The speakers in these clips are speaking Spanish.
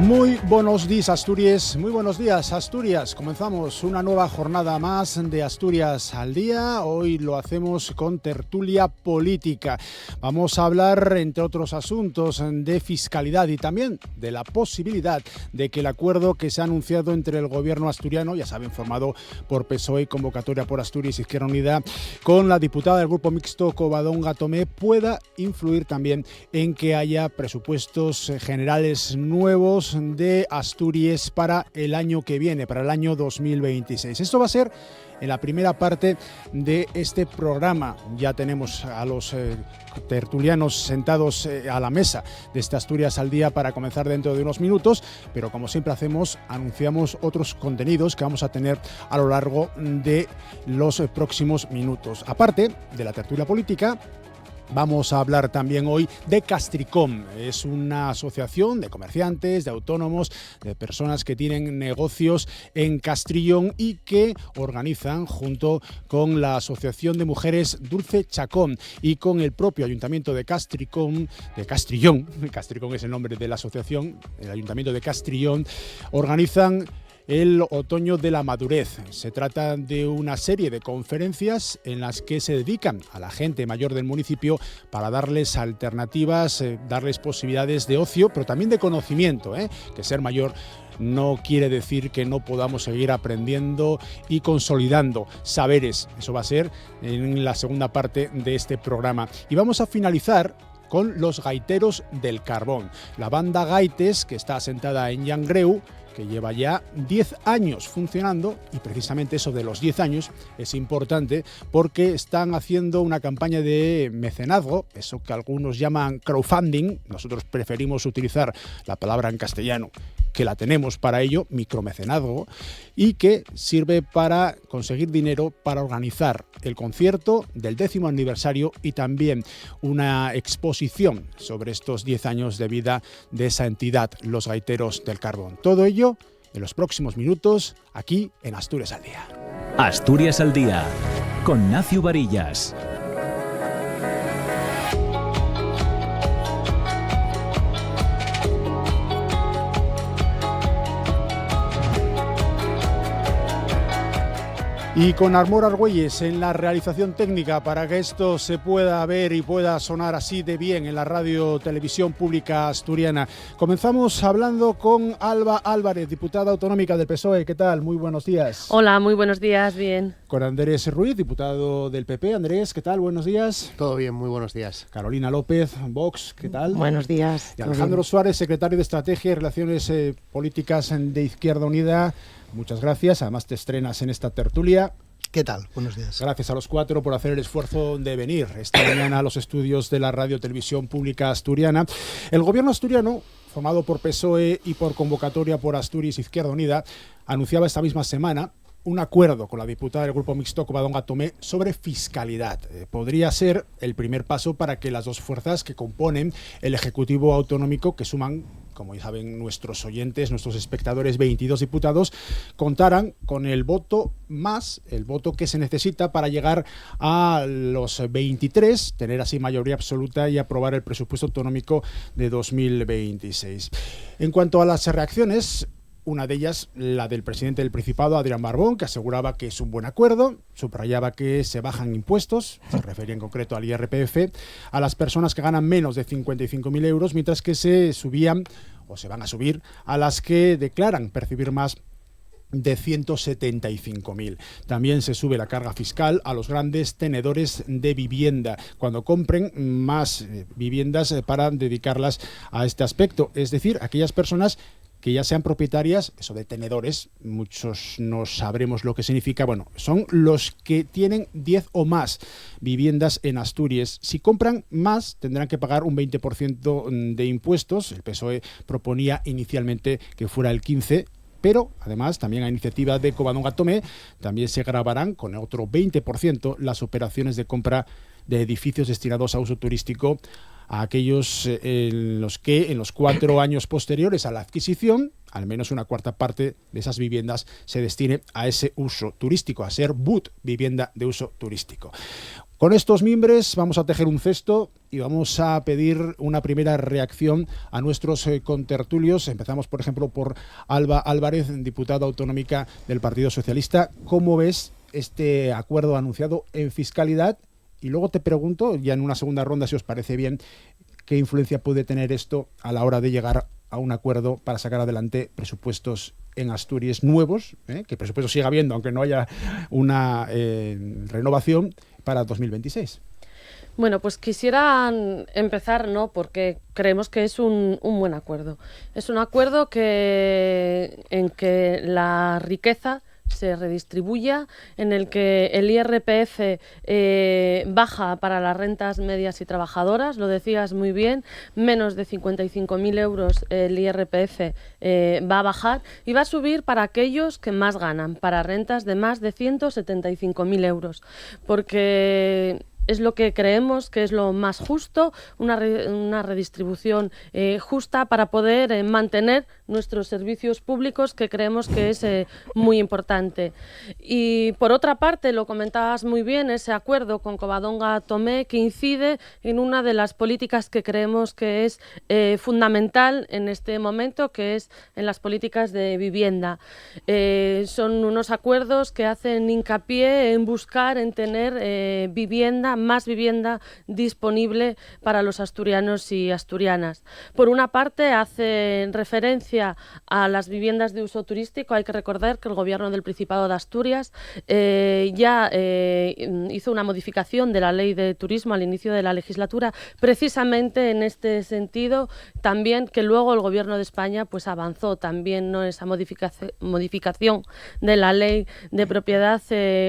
Muy buenos días, Asturias. Muy buenos días, Asturias. Comenzamos una nueva jornada más de Asturias al día. Hoy lo hacemos con tertulia política. Vamos a hablar, entre otros asuntos, de fiscalidad y también de la posibilidad de que el acuerdo que se ha anunciado entre el gobierno asturiano, ya saben, formado por PSOE, Convocatoria por Asturias y Izquierda Unida, con la diputada del Grupo Mixto Covadonga Tomé, pueda influir también en que haya presupuestos generales nuevos de Asturias para el año que viene, para el año 2026. Esto va a ser en la primera parte de este programa. Ya tenemos a los tertulianos sentados a la mesa de este Asturias al día para comenzar dentro de unos minutos, pero como siempre hacemos, anunciamos otros contenidos que vamos a tener a lo largo de los próximos minutos. Aparte de la tertulia política, vamos a hablar también hoy de Castricom. Es una asociación de comerciantes, de autónomos, de personas que tienen negocios en Castrillón y que organizan junto con la Asociación de Mujeres Dulce Chacón y con el propio Ayuntamiento de Castrillón, Castricón es el nombre de la asociación, el Ayuntamiento de Castrillón, organizan el Otoño de la Madurez. Se trata de una serie de conferencias en las que se dedican a la gente mayor del municipio para darles alternativas, darles posibilidades de ocio, pero también de conocimiento, que ser mayor no quiere decir que no podamos seguir aprendiendo y consolidando saberes. Eso va a ser en la segunda parte de este programa. Y vamos a finalizar con los Gaiteros del Carbón, la banda Gaites que está asentada en Llangreu, que lleva ya 10 años funcionando, y precisamente eso de los 10 años es importante porque están haciendo una campaña de mecenazgo, eso que algunos llaman crowdfunding. Nosotros preferimos utilizar la palabra en castellano, que la tenemos para ello, micromecenazgo, y que sirve para conseguir dinero para organizar el concierto del 10º aniversario y también una exposición sobre estos 10 años de vida de esa entidad, los Gaiteros del Carbón. Todo ello en los próximos minutos, aquí en Asturias al Día. Asturias al Día, con Nacio Varillas. Y con Armor Argüelles en la realización técnica para que esto se pueda ver y pueda sonar así de bien en la radio televisión pública asturiana. Comenzamos hablando con Alba Álvarez, diputada autonómica del PSOE. ¿Qué tal? Muy buenos días. Hola, muy buenos días, bien. Con Andrés Ruiz, diputado del PP. Andrés, ¿qué tal? Buenos días. Todo bien, muy buenos días. Carolina López, Vox, ¿qué tal? Buenos días. Y Alejandro Suárez, secretario de Estrategia y Relaciones Políticas de Izquierda Unida. Muchas gracias, además te estrenas en esta tertulia. ¿Qué tal? Buenos días. Gracias a los cuatro por hacer el esfuerzo de venir esta mañana a los estudios de la Radio Televisión Pública Asturiana. El gobierno asturiano, formado por PSOE y por Convocatoria por Asturias Izquierda Unida, anunciaba esta misma semana un acuerdo con la diputada del Grupo Mixto Covadonga Tomé sobre fiscalidad. Podría ser el primer paso para que las dos fuerzas que componen el Ejecutivo Autonómico, que suman, como ya saben nuestros oyentes, nuestros espectadores, 22 diputados, contaran con el voto más, el voto que se necesita para llegar a los 23, tener así mayoría absoluta y aprobar el presupuesto autonómico de 2026. En cuanto a las reacciones, una de ellas, la del presidente del Principado, Adrián Barbón, que aseguraba que es un buen acuerdo, subrayaba que se bajan impuestos, se refería en concreto al IRPF, a las personas que ganan menos de 55.000 euros, mientras que se subían o se van a subir a las que declaran percibir más de 175.000. También se sube la carga fiscal a los grandes tenedores de vivienda cuando compren más viviendas para dedicarlas a este aspecto, es decir, aquellas personas que ya sean propietarias, eso de tenedores, muchos no sabremos lo que significa, bueno, son los que tienen 10 o más viviendas en Asturias. Si compran más, tendrán que pagar un 20% de impuestos. El PSOE proponía inicialmente que fuera el 15%, pero además también a iniciativa de Covadonga Tomé también se gravarán con otro 20% las operaciones de compra de edificios destinados a uso turístico a aquellos en los que en los 4 años posteriores a la adquisición, al menos una cuarta parte de esas viviendas se destine a ese uso turístico, a ser BUT, vivienda de uso turístico. Con estos mimbres vamos a tejer un cesto y vamos a pedir una primera reacción a nuestros contertulios. Empezamos, por ejemplo, por Alba Álvarez, diputada autonómica del Partido Socialista. ¿Cómo ves este acuerdo anunciado en fiscalidad? Y luego te pregunto, ya en una segunda ronda, si os parece bien, qué influencia puede tener esto a la hora de llegar a un acuerdo para sacar adelante presupuestos en Asturias nuevos, que presupuesto siga habiendo, aunque no haya una renovación para 2026. Bueno, pues quisiera empezar, ¿no?, porque creemos que es un buen acuerdo. Es un acuerdo en que la riqueza se redistribuya, en el que el IRPF baja para las rentas medias y trabajadoras, lo decías muy bien, menos de 55.000 euros el IRPF va a bajar y va a subir para aquellos que más ganan, para rentas de más de 175.000 euros, porque es lo que creemos que es lo más justo, una redistribución justa para poder mantener nuestros servicios públicos, que creemos que es muy importante. Y por otra parte, lo comentabas muy bien, ese acuerdo con Covadonga Tomé, que incide en una de las políticas que creemos que es fundamental en este momento, que es en las políticas de vivienda. Son unos acuerdos que hacen hincapié en buscar, en tener más vivienda disponible para los asturianos y asturianas. Por una parte, hacen referencia a las viviendas de uso turístico. Hay que recordar que el Gobierno del Principado de Asturias ya hizo una modificación de la Ley de Turismo al inicio de la legislatura, precisamente en este sentido, también que luego el Gobierno de España pues avanzó también, ¿no?, esa modificación de la Ley de Propiedad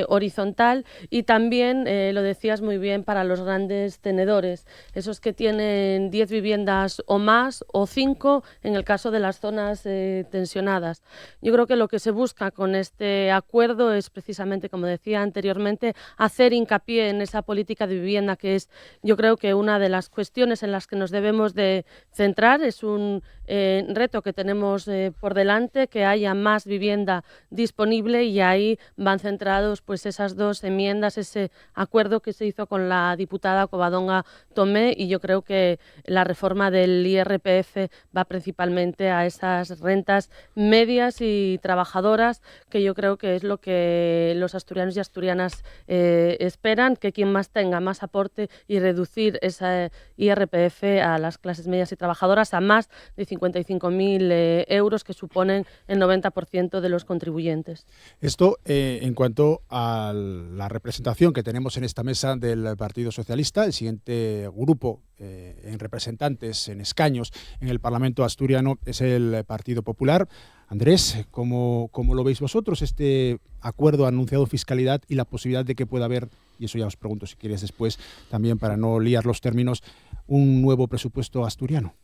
horizontal, y también, lo decías muy bien, para los grandes tenedores, esos que tienen 10 viviendas o más, o 5 en el caso de las zonas tensionadas. Yo creo que lo que se busca con este acuerdo es precisamente, como decía anteriormente, hacer hincapié en esa política de vivienda, que es, yo creo que una de las cuestiones en las que nos debemos de centrar. Es un reto que tenemos por delante, que haya más vivienda disponible, y ahí van centrados pues esas dos enmiendas, ese acuerdo que se hizo con la diputada Covadonga Tomé, y yo creo que la reforma del IRPF va principalmente a esas rentas medias y trabajadoras, que yo creo que es lo que los asturianos y asturianas esperan, que quien más tenga más aporte, y reducir ese IRPF a las clases medias y trabajadoras a más de 55.000 euros, que suponen el 90% de los contribuyentes. Esto en cuanto a la representación que tenemos en esta mesa del Partido Socialista. El siguiente grupo en representantes, en escaños en el Parlamento asturiano, es el Partido Popular. Andrés, ¿cómo lo veis vosotros este acuerdo anunciado en fiscalidad y la posibilidad de que pueda haber, y eso ya os pregunto si quieres después, también para no liar los términos, un nuevo presupuesto asturiano?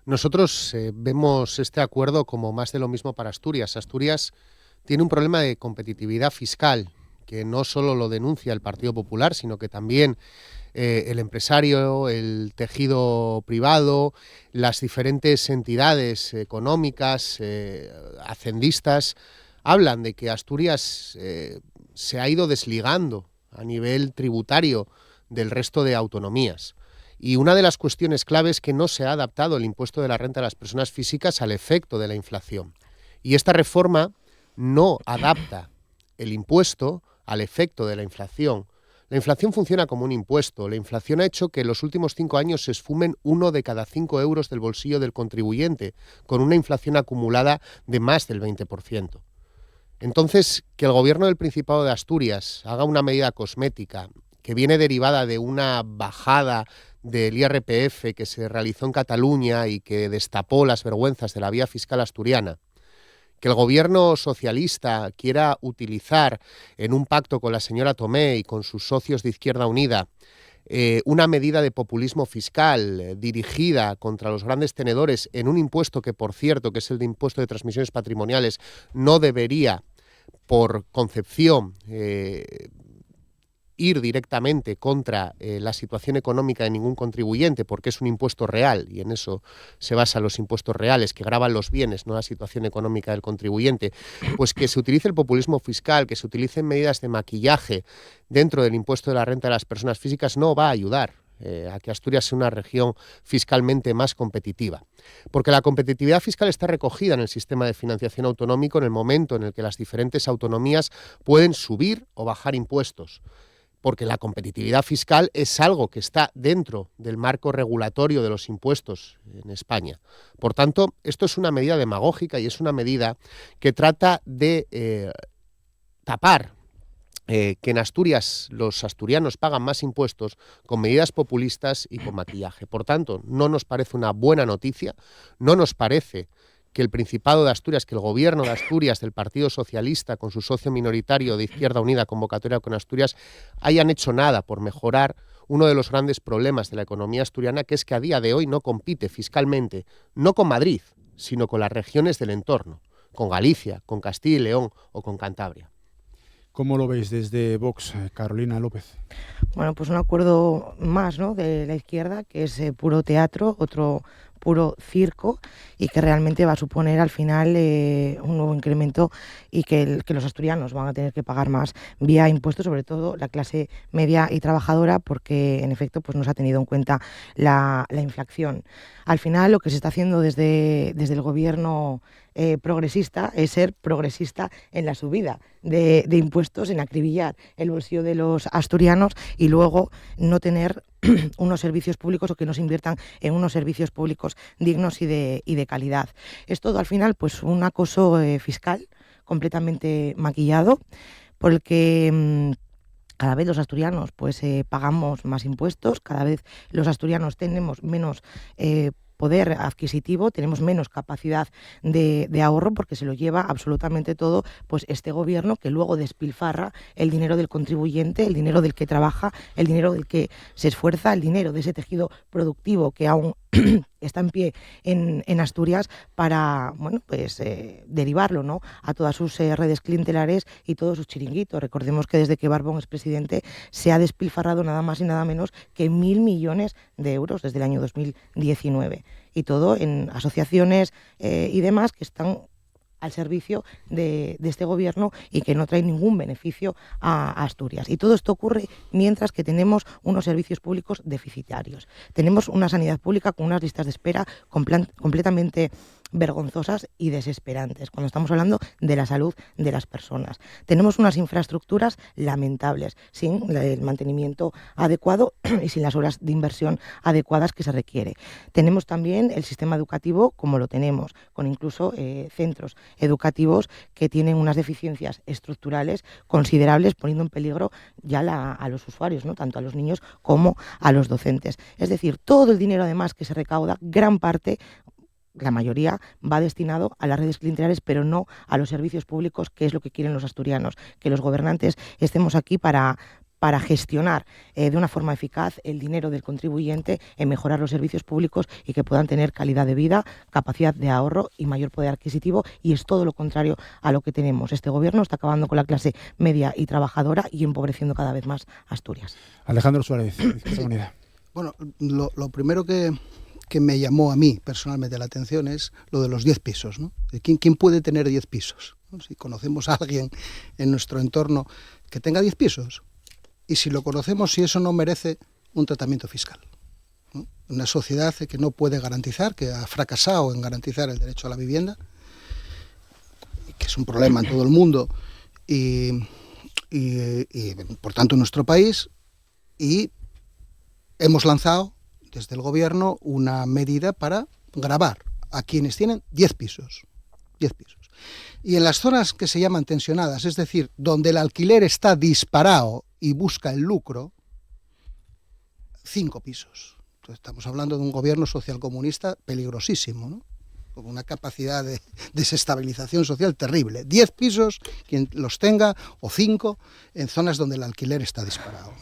Nosotros vemos este acuerdo como más de lo mismo para Asturias. Asturias tiene un problema de competitividad fiscal, que no solo lo denuncia el Partido Popular, sino que también el empresario, el tejido privado, las diferentes entidades económicas, hacendistas, hablan de que Asturias se ha ido desligando a nivel tributario del resto de autonomías. Y una de las cuestiones claves es que no se ha adaptado el impuesto de la renta de las personas físicas al efecto de la inflación. Y esta reforma no adapta el impuesto al efecto de la inflación. La inflación funciona como un impuesto. La inflación ha hecho que en los últimos 5 años se esfumen 1 de cada 5 euros del bolsillo del contribuyente, con una inflación acumulada de más del 20%. Entonces, que el Gobierno del Principado de Asturias haga una medida cosmética que viene derivada de una bajada del IRPF que se realizó en Cataluña y que destapó las vergüenzas de la vía fiscal asturiana, que el gobierno socialista quiera utilizar en un pacto con la señora Tomé y con sus socios de Izquierda Unida una medida de populismo fiscal dirigida contra los grandes tenedores en un impuesto que, por cierto, que es el de impuesto de transmisiones patrimoniales, no debería, por concepción, ir directamente contra la situación económica de ningún contribuyente, porque es un impuesto real, y en eso se basan los impuestos reales, que gravan los bienes, no la situación económica del contribuyente, pues que se utilice el populismo fiscal, que se utilicen medidas de maquillaje dentro del impuesto de la renta de las personas físicas, no va a ayudar a que Asturias sea una región fiscalmente más competitiva. Porque la competitividad fiscal está recogida en el sistema de financiación autonómico en el momento en el que las diferentes autonomías pueden subir o bajar impuestos. Porque la competitividad fiscal es algo que está dentro del marco regulatorio de los impuestos en España. Por tanto, esto es una medida demagógica y es una medida que trata de tapar que en Asturias los asturianos pagan más impuestos con medidas populistas y con maquillaje. Por tanto, no nos parece una buena noticia, no nos parece que el Principado de Asturias, que el gobierno de Asturias del Partido Socialista con su socio minoritario de Izquierda Unida, Convocatoria con Asturias, hayan hecho nada por mejorar uno de los grandes problemas de la economía asturiana, que es que a día de hoy no compite fiscalmente, no con Madrid, sino con las regiones del entorno, con Galicia, con Castilla y León o con Cantabria. ¿Cómo lo veis desde Vox, Carolina López? Bueno, pues un acuerdo más, ¿no?, de la izquierda, que es puro teatro, otro puro circo, y que realmente va a suponer al final un nuevo incremento y que los asturianos van a tener que pagar más vía impuestos, sobre todo la clase media y trabajadora, porque en efecto pues no se ha tenido en cuenta la inflación. Al final lo que se está haciendo desde el gobierno progresista es ser progresista en la subida de impuestos, en acribillar el bolsillo de los asturianos y luego no tener unos servicios públicos, o que no se inviertan en unos servicios públicos dignos y de calidad. Es todo al final pues un acoso fiscal completamente maquillado, por el que cada vez los asturianos pues pagamos más impuestos, cada vez los asturianos tenemos menos poder adquisitivo, tenemos menos capacidad de ahorro, porque se lo lleva absolutamente todo pues este gobierno, que luego despilfarra el dinero del contribuyente, el dinero del que trabaja, el dinero del que se esfuerza, el dinero de ese tejido productivo que aún está en pie en Asturias, para derivarlo, ¿no?, a todas sus redes clientelares y todos sus chiringuitos. Recordemos que desde que Barbón es presidente se ha despilfarrado nada más y nada menos que 1.000 millones de euros desde el año 2019, y todo en asociaciones y demás que están al servicio de este gobierno y que no trae ningún beneficio a Asturias. Y todo esto ocurre mientras que tenemos unos servicios públicos deficitarios. Tenemos una sanidad pública con unas listas de espera completamente vergonzosas y desesperantes, cuando estamos hablando de la salud de las personas. Tenemos unas infraestructuras lamentables, sin el mantenimiento adecuado y sin las horas de inversión adecuadas que se requiere. Tenemos también el sistema educativo como lo tenemos, con incluso centros educativos que tienen unas deficiencias estructurales considerables, poniendo en peligro ya a los usuarios, ¿no?, tanto a los niños como a los docentes. Es decir, todo el dinero además que se recauda, gran parte, la mayoría, va destinado a las redes clientelares, pero no a los servicios públicos, que es lo que quieren los asturianos, que los gobernantes estemos aquí para gestionar de una forma eficaz el dinero del contribuyente, en mejorar los servicios públicos y que puedan tener calidad de vida, capacidad de ahorro y mayor poder adquisitivo, y es todo lo contrario a lo que tenemos. Este gobierno está acabando con la clase media y trabajadora y empobreciendo cada vez más Asturias. Alejandro Suárez, Izquierda Unida. Bueno, lo primero que me llamó a mí personalmente la atención es lo de los 10 pisos, ¿no? ¿Quién puede tener 10 pisos? ¿No? Si conocemos a alguien en nuestro entorno que tenga 10 pisos, y si lo conocemos, si eso no merece un tratamiento fiscal, ¿no? Una sociedad que no puede garantizar, que ha fracasado en garantizar el derecho a la vivienda, que es un problema en todo el mundo y por tanto en nuestro país, y hemos lanzado desde el gobierno una medida para gravar a quienes tienen 10 pisos. 10 pisos. Y en las zonas que se llaman tensionadas, es decir, donde el alquiler está disparado y busca el lucro, 5 pisos. Entonces, estamos hablando de un gobierno socialcomunista peligrosísimo, ¿no?, con una capacidad de desestabilización social terrible. 10 pisos, quien los tenga, o 5, en zonas donde el alquiler está disparado.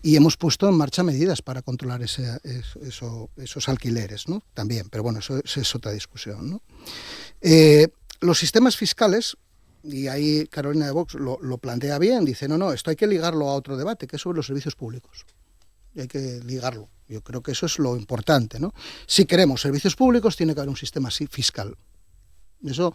Y hemos puesto en marcha medidas para controlar esos alquileres, ¿no?, también, pero bueno, eso es otra discusión, ¿no? Los sistemas fiscales y ahí Carolina de Vox lo plantea bien, dice, no, esto hay que ligarlo a otro debate, que es sobre los servicios públicos. Y hay que ligarlo. Yo creo que eso es lo importante, ¿no? Si queremos servicios públicos, tiene que haber un sistema fiscal. Eso,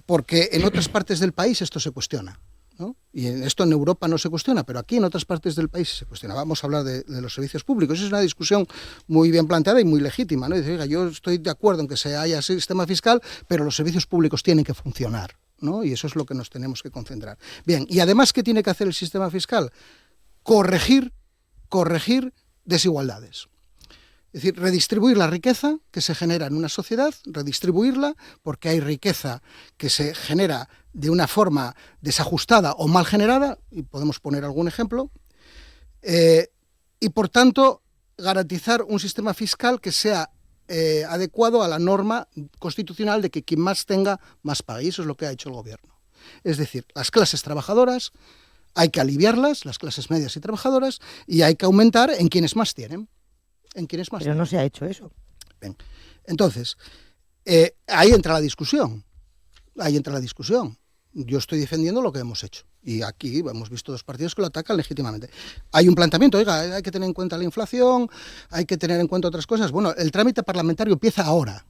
porque en otras partes del país esto se cuestiona, ¿no? Y esto en Europa no se cuestiona, pero aquí en otras partes del país se cuestiona. Vamos a hablar de los servicios públicos. Es una discusión muy bien planteada y muy legítima, ¿no? Dice, oiga, yo estoy de acuerdo en que se haya sistema fiscal, pero los servicios públicos tienen que funcionar, ¿no? Y eso es lo que nos tenemos que concentrar. Bien, y además, ¿qué tiene que hacer el sistema fiscal? Corregir desigualdades. Es decir, redistribuir la riqueza que se genera en una sociedad, redistribuirla, porque hay riqueza que se genera de una forma desajustada o mal generada, y podemos poner algún ejemplo, y por tanto garantizar un sistema fiscal que sea adecuado a la norma constitucional de que quien más tenga, más pague. Y eso es lo que ha hecho el gobierno. Es decir, las clases trabajadoras hay que aliviarlas, las clases medias y trabajadoras, y hay que aumentar en quienes más tienen. Pero no se ha hecho eso. Bien. Entonces, ahí entra la discusión. Yo estoy defendiendo lo que hemos hecho. Y aquí hemos visto dos partidos que lo atacan legítimamente. Hay un planteamiento, oiga, hay que tener en cuenta la inflación, hay que tener en cuenta otras cosas. Bueno, el trámite parlamentario empieza ahora.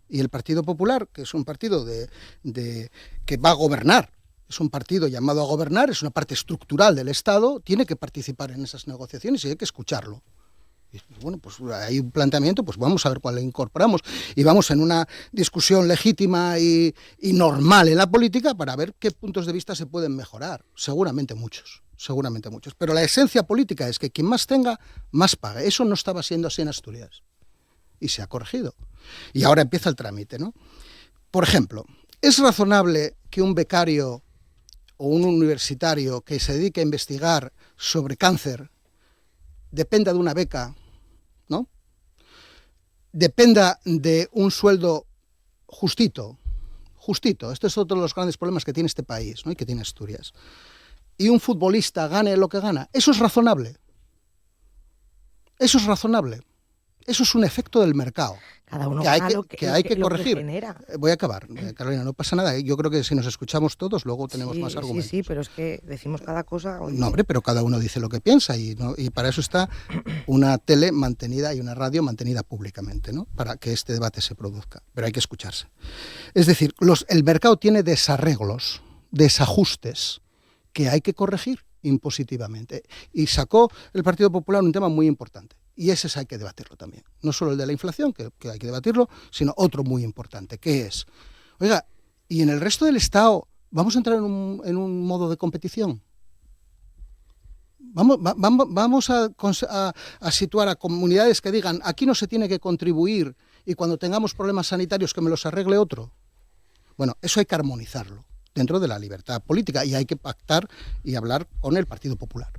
Y el Partido Popular, que es un partido que va a gobernar, es un partido llamado a gobernar, es una parte estructural del Estado, tiene que participar en esas negociaciones y hay que escucharlo. Y bueno, pues hay un planteamiento, pues vamos a ver cuál le incorporamos. Y vamos en una discusión legítima y normal en la política para ver qué puntos de vista se pueden mejorar. Seguramente muchos. Pero la esencia política es que quien más tenga, más pague. Eso no estaba siendo así en Asturias. Y se ha corregido. Y ahora empieza el trámite, ¿no? Por ejemplo, ¿es razonable que un becario o un universitario que se dedique a investigar sobre cáncer dependa de una beca, ¿no? Dependa de un sueldo justito? Este es otro de los grandes problemas que tiene este país, ¿no? Y que tiene Asturias. Y un futbolista gane lo que gana. ¿Eso es razonable? Eso es un efecto del mercado. Cada uno que hay que corregir. Genera. Voy a acabar, Carolina, no pasa nada. Yo creo que si nos escuchamos todos, luego tenemos más argumentos. Sí, pero es que decimos cada cosa. No, hombre, pero cada uno dice lo que piensa y para eso está una tele mantenida y una radio mantenida públicamente, ¿no? Para que este debate se produzca. Pero hay que escucharse. Es decir, el mercado tiene desarreglos, desajustes que hay que corregir impositivamente. Y sacó el Partido Popular un tema muy importante. Y ese hay que debatirlo también. No solo el de la inflación, que hay que debatirlo, sino otro muy importante, que es, oiga, ¿y en el resto del Estado vamos a entrar en un modo de competición? Vamos a situar a comunidades que digan, aquí no se tiene que contribuir y cuando tengamos problemas sanitarios que me los arregle otro. Bueno, eso hay que armonizarlo dentro de la libertad política y hay que pactar y hablar con el Partido Popular.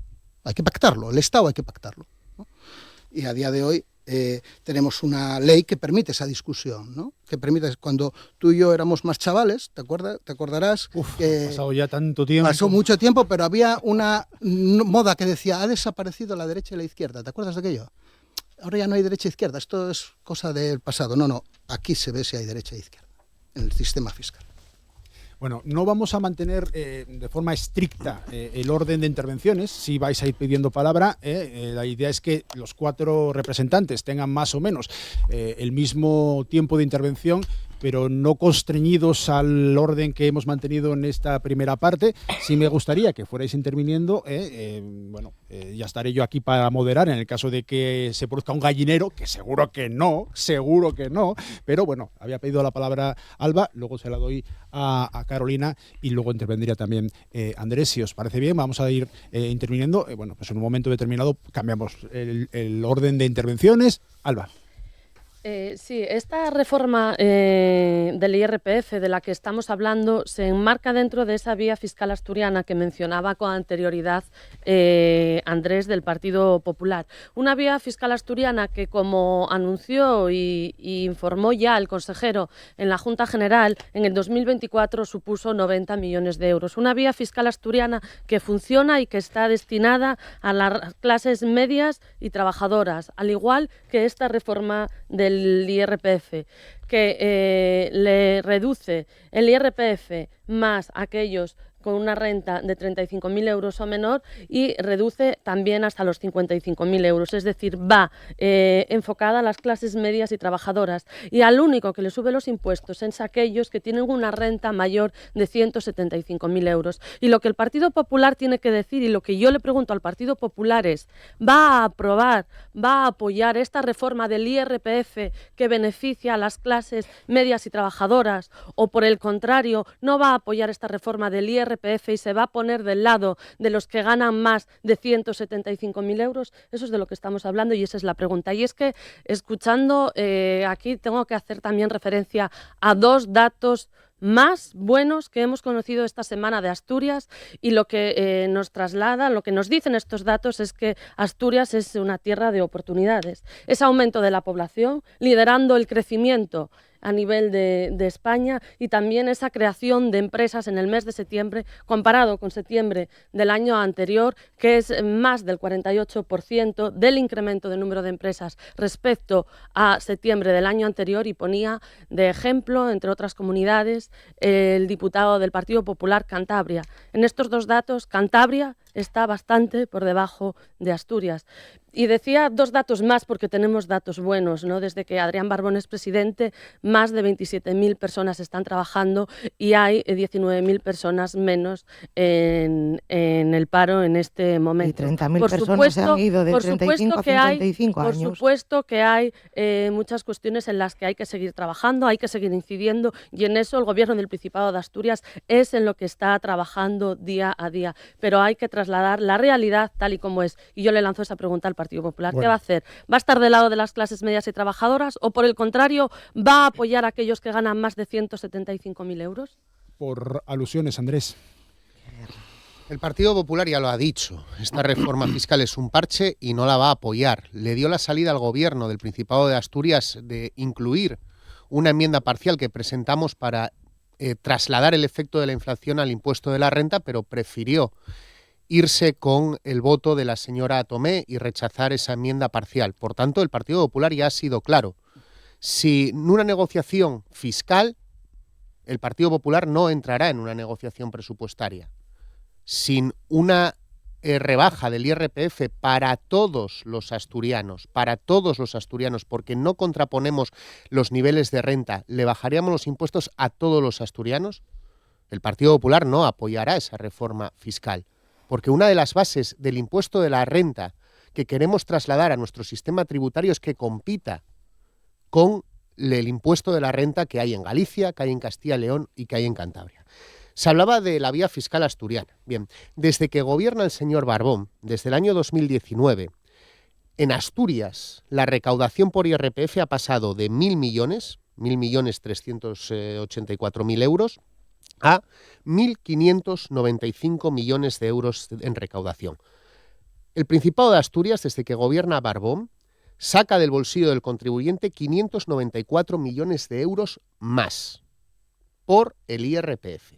Hay que pactarlo, el Estado hay que pactarlo, ¿no? Y a día de hoy tenemos una ley que permite esa discusión, ¿no? Que permite, cuando tú y yo éramos más chavales, ¿te acordarás? Ha pasado ya tanto tiempo. Pasó mucho tiempo, pero había una moda que decía, ha desaparecido la derecha y la izquierda. ¿Te acuerdas de aquello? Ahora ya no hay derecha e izquierda, esto es cosa del pasado. No, aquí se ve si hay derecha e izquierda, en el sistema fiscal. Bueno, no vamos a mantener de forma estricta el orden de intervenciones. Si vais a ir pidiendo palabra, la idea es que los 4 representantes tengan más o menos el mismo tiempo de intervención, pero no constreñidos al orden que hemos mantenido en esta primera parte. Sí me gustaría que fuerais interviniendo. Ya estaré yo aquí para moderar en el caso de que se produzca un gallinero, que seguro que no, pero bueno, había pedido la palabra Alba, luego se la doy a Carolina y luego intervendría también Andrés. Si os parece bien, vamos a ir interviniendo. Pues en un momento determinado cambiamos el orden de intervenciones. Alba. Sí, esta reforma del IRPF de la que estamos hablando se enmarca dentro de esa vía fiscal asturiana que mencionaba con anterioridad Andrés del Partido Popular. Una vía fiscal asturiana que, como anunció y informó ya el consejero en la Junta General, en el 2024 supuso 90 millones de euros. Una vía fiscal asturiana que funciona y que está destinada a las clases medias y trabajadoras, al igual que esta reforma del del IRPF, que le reduce el IRPF más aquellos con una renta de 35.000 euros o menor y reduce también hasta los 55.000 euros. Es decir, va enfocada a las clases medias y trabajadoras. Y al único que le sube los impuestos es aquellos que tienen una renta mayor de 175.000 euros. Y lo que el Partido Popular tiene que decir, y lo que yo le pregunto al Partido Popular es, ¿va a aprobar, va a apoyar esta reforma del IRPF que beneficia a las clases medias y trabajadoras? O por el contrario, ¿no va a apoyar esta reforma del IRPF y se va a poner del lado de los que ganan más de 175.000 euros? Eso es de lo que estamos hablando y esa es la pregunta. Y es que, escuchando aquí, tengo que hacer también referencia a dos datos más buenos que hemos conocido esta semana de Asturias, y lo que nos traslada, lo que nos dicen estos datos es que Asturias es una tierra de oportunidades. Es aumento de la población, liderando el crecimiento a nivel de España, y también esa creación de empresas en el mes de septiembre, comparado con septiembre del año anterior, que es más del 48% del incremento del número de empresas respecto a septiembre del año anterior. Y ponía de ejemplo, entre otras comunidades, el diputado del Partido Popular Cantabria. En estos dos datos, Cantabria está bastante por debajo de Asturias. Y decía dos datos más porque tenemos datos buenos, ¿no? Desde que Adrián Barbón es presidente, más de 27.000 personas están trabajando y hay 19.000 personas menos en el paro en este momento. Y 30.000 personas se han ido de 35 a 55 años. Por supuesto que hay muchas cuestiones en las que hay que seguir trabajando, hay que seguir incidiendo, y en eso el Gobierno del Principado de Asturias es en lo que está trabajando día a día. Pero hay que trasladar la realidad tal y como es. Y yo le lanzo esa pregunta al Partido Popular. Bueno. ¿Qué va a hacer? ¿Va a estar del lado de las clases medias y trabajadoras o, por el contrario, va a apoyar a aquellos que ganan más de 175.000 euros? Por alusiones, Andrés. El Partido Popular ya lo ha dicho, esta reforma fiscal es un parche y no la va a apoyar. Le dio la salida al Gobierno del Principado de Asturias de incluir una enmienda parcial que presentamos para trasladar el efecto de la inflación al impuesto de la renta, pero prefirió irse con el voto de la señora Tomé y rechazar esa enmienda parcial. Por tanto, el Partido Popular ya ha sido claro. Si en una negociación fiscal, el Partido Popular no entrará en una negociación presupuestaria. Sin una rebaja del IRPF para todos los asturianos, porque no contraponemos los niveles de renta, le bajaríamos los impuestos a todos los asturianos, el Partido Popular no apoyará esa reforma fiscal. Porque una de las bases del impuesto de la renta que queremos trasladar a nuestro sistema tributario es que compita con el impuesto de la renta que hay en Galicia, que hay en Castilla y León y que hay en Cantabria. Se hablaba de la vía fiscal asturiana. Bien, desde que gobierna el señor Barbón, desde el año 2019, en Asturias la recaudación por IRPF ha pasado de 1.384.000 euros, a 1.595 millones de euros en recaudación. El Principado de Asturias, desde que gobierna Barbón, saca del bolsillo del contribuyente 594 millones de euros más por el IRPF.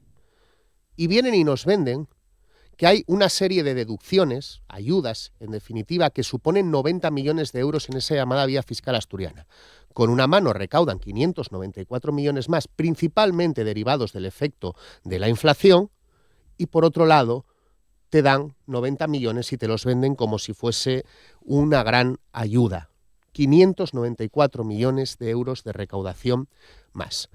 Y vienen y nos venden que hay una serie de deducciones, ayudas, en definitiva, que suponen 90 millones de euros en esa llamada vía fiscal asturiana. Con una mano recaudan 594 millones más, principalmente derivados del efecto de la inflación, y por otro lado te dan 90 millones y te los venden como si fuese una gran ayuda. 594 millones de euros de recaudación más.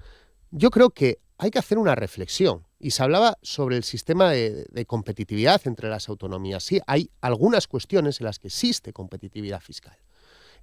Yo creo que hay que hacer una reflexión. Y se hablaba sobre el sistema de competitividad entre las autonomías. Sí, hay algunas cuestiones en las que existe competitividad fiscal.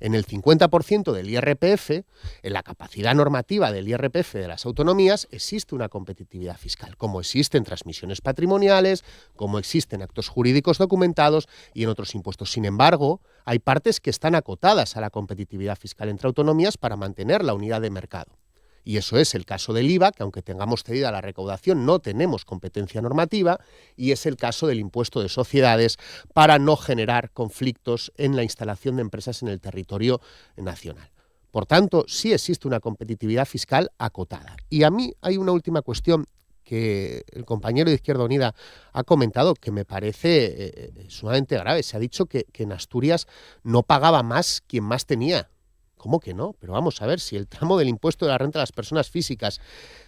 En el 50% del IRPF, en la capacidad normativa del IRPF de las autonomías, existe una competitividad fiscal, como existe en transmisiones patrimoniales, como existen actos jurídicos documentados y en otros impuestos. Sin embargo, hay partes que están acotadas a la competitividad fiscal entre autonomías para mantener la unidad de mercado. Y eso es el caso del IVA, que aunque tengamos cedida la recaudación, no tenemos competencia normativa, y es el caso del impuesto de sociedades para no generar conflictos en la instalación de empresas en el territorio nacional. Por tanto, sí existe una competitividad fiscal acotada. Y a mí hay una última cuestión que el compañero de Izquierda Unida ha comentado que me parece sumamente grave. Se ha dicho que en Asturias no pagaba más quien más tenía. ¿Cómo que no? Pero vamos a ver, si el tramo del impuesto de la renta de las personas físicas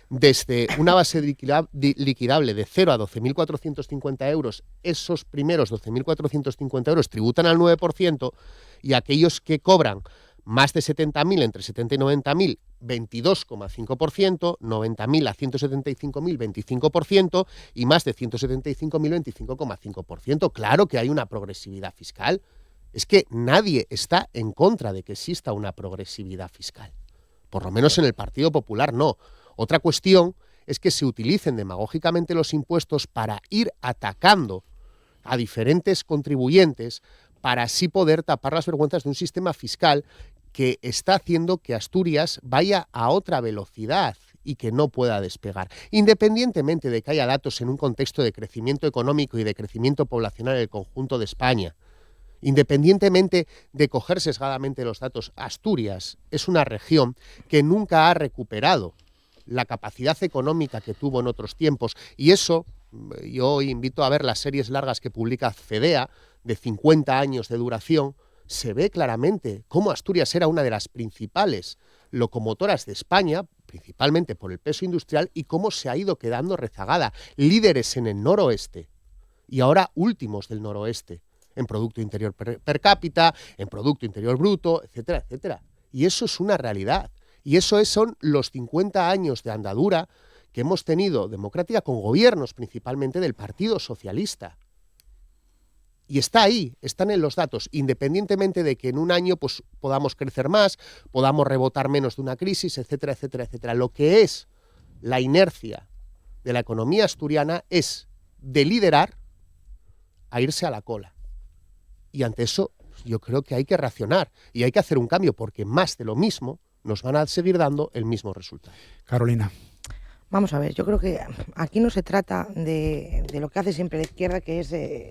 desde una base liquidable de 0 a 12.450 euros, esos primeros 12.450 euros tributan al 9%, y aquellos que cobran más de 70.000, entre 70 y 90.000, 22,5%, 90.000 a 175.000, 25%, y más de 175.000, 25,5%. Claro que hay una progresividad fiscal. Es que nadie está en contra de que exista una progresividad fiscal. Por lo menos en el Partido Popular no. Otra cuestión es que se utilicen demagógicamente los impuestos para ir atacando a diferentes contribuyentes para así poder tapar las vergüenzas de un sistema fiscal que está haciendo que Asturias vaya a otra velocidad y que no pueda despegar. Independientemente de que haya datos en un contexto de crecimiento económico y de crecimiento poblacional en el conjunto de España, independientemente de coger sesgadamente los datos, Asturias es una región que nunca ha recuperado la capacidad económica que tuvo en otros tiempos, y eso yo invito a ver las series largas que publica CEDEA de 50 años de duración. Se ve claramente cómo Asturias era una de las principales locomotoras de España, principalmente por el peso industrial, y cómo se ha ido quedando rezagada, líderes en el noroeste y ahora últimos del noroeste, en Producto Interior per cápita, en Producto Interior Bruto, etcétera, etcétera. Y eso es una realidad. Y eso son los 50 años de andadura que hemos tenido democrática con gobiernos principalmente del Partido Socialista. Y está ahí, están en los datos, independientemente de que en un año pues, podamos crecer más, podamos rebotar menos de una crisis, etcétera, etcétera, etcétera. Lo que es la inercia de la economía asturiana es de liderar a irse a la cola. Y ante eso yo creo que hay que racionar y hay que hacer un cambio, porque más de lo mismo nos van a seguir dando el mismo resultado. Carolina. Vamos a ver, yo creo que aquí no se trata de lo que hace siempre la izquierda, que es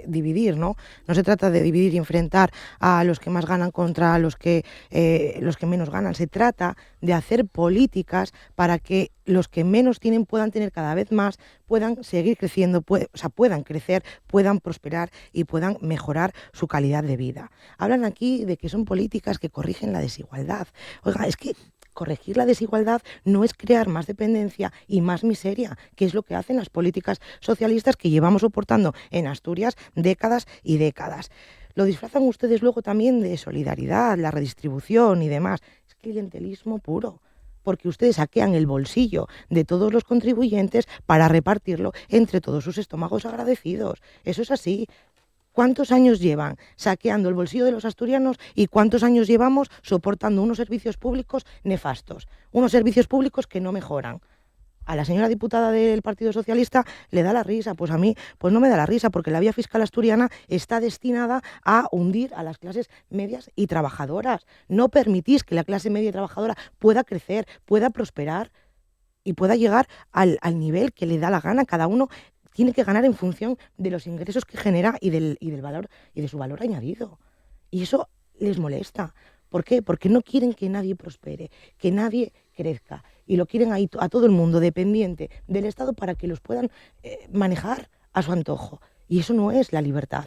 dividir, ¿no? No se trata de dividir y enfrentar a los que más ganan contra los que menos ganan. Se trata de hacer políticas para que los que menos tienen puedan tener cada vez más, puedan seguir creciendo, puedan crecer, puedan prosperar y puedan mejorar su calidad de vida. Hablan aquí de que son políticas que corrigen la desigualdad. Oiga, es que corregir la desigualdad no es crear más dependencia y más miseria, que es lo que hacen las políticas socialistas que llevamos soportando en Asturias décadas y décadas. Lo disfrazan ustedes luego también de solidaridad, la redistribución y demás. Es clientelismo puro, porque ustedes saquean el bolsillo de todos los contribuyentes para repartirlo entre todos sus estómagos agradecidos. Eso es así. ¿Cuántos años llevan saqueando el bolsillo de los asturianos y cuántos años llevamos soportando unos servicios públicos nefastos? Unos servicios públicos que no mejoran. A la señora diputada del Partido Socialista le da la risa, pues a mí pues no me da la risa, porque la vía fiscal asturiana está destinada a hundir a las clases medias y trabajadoras. No permitís que la clase media y trabajadora pueda crecer, pueda prosperar y pueda llegar al nivel que le da la gana. Cada uno tiene que ganar en función de los ingresos que genera y del valor y de su valor añadido. Y eso les molesta. ¿Por qué? Porque no quieren que nadie prospere, que nadie crezca. Y lo quieren ahí a todo el mundo dependiente del Estado para que los puedan manejar a su antojo. Y eso no es la libertad.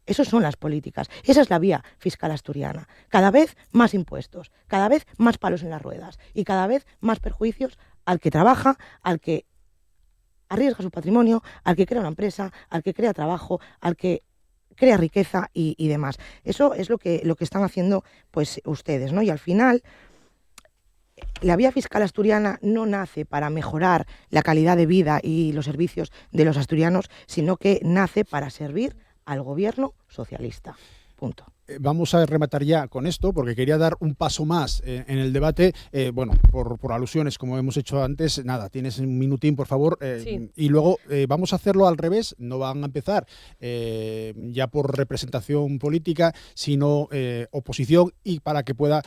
Esas son las políticas. Esa es la vía fiscal asturiana. Cada vez más impuestos, cada vez más palos en las ruedas y cada vez más perjuicios al que trabaja, al que arriesga su patrimonio, al que crea una empresa, al que crea trabajo, al que crea riqueza y demás. Eso es lo que están haciendo pues ustedes, ¿no? Y al final, la vía fiscal asturiana no nace para mejorar la calidad de vida y los servicios de los asturianos, sino que nace para servir al gobierno socialista. Punto. Vamos a rematar ya con esto, porque quería dar un paso más en el debate. Bueno, por alusiones, como hemos hecho antes, nada, tienes un minutín, por favor. Sí. Y luego vamos a hacerlo al revés. No van a empezar ya por representación política, sino oposición, y para que pueda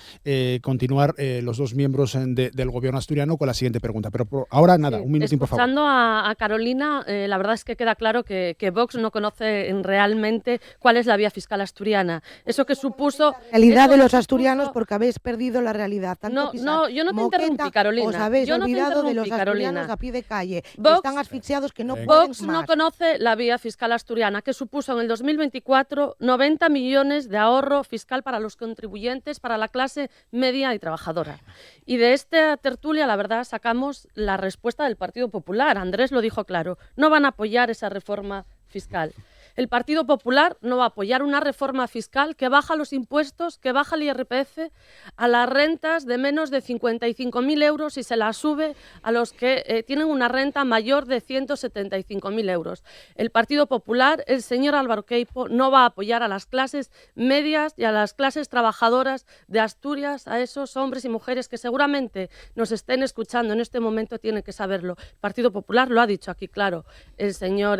continuar los dos miembros del gobierno asturiano con la siguiente pregunta. Pero ahora, nada, un minutín, por favor. Escuchando a Carolina, la verdad es que queda claro que Vox no conoce realmente cuál es la vía fiscal asturiana. Eso que supuso... La realidad de eso los supuso- asturianos, porque habéis perdido la realidad. Tanto No, pisar no, yo no te moqueta, interrumpí, Carolina. Os habéis Yo no te olvidado de los interrumpí, asturianos Carolina. a pie de calle, que Vox- están asfixiados, que no Venga. pueden Vox más. no conoce la vía fiscal asturiana, que supuso en el 2024 90 millones de ahorro fiscal para los contribuyentes, para la clase media y trabajadora. Y de esta tertulia, la verdad, sacamos la respuesta del Partido Popular. Andrés lo dijo claro, no van a apoyar esa reforma fiscal. El Partido Popular no va a apoyar una reforma fiscal que baja los impuestos, que baja el IRPF a las rentas de menos de 55.000 euros y se la sube a los que tienen una renta mayor de 175.000 euros. El Partido Popular, el señor Álvaro Queipo, no va a apoyar a las clases medias y a las clases trabajadoras de Asturias, a esos hombres y mujeres que seguramente nos estén escuchando en este momento, tienen que saberlo. El Partido Popular lo ha dicho aquí, claro. El señor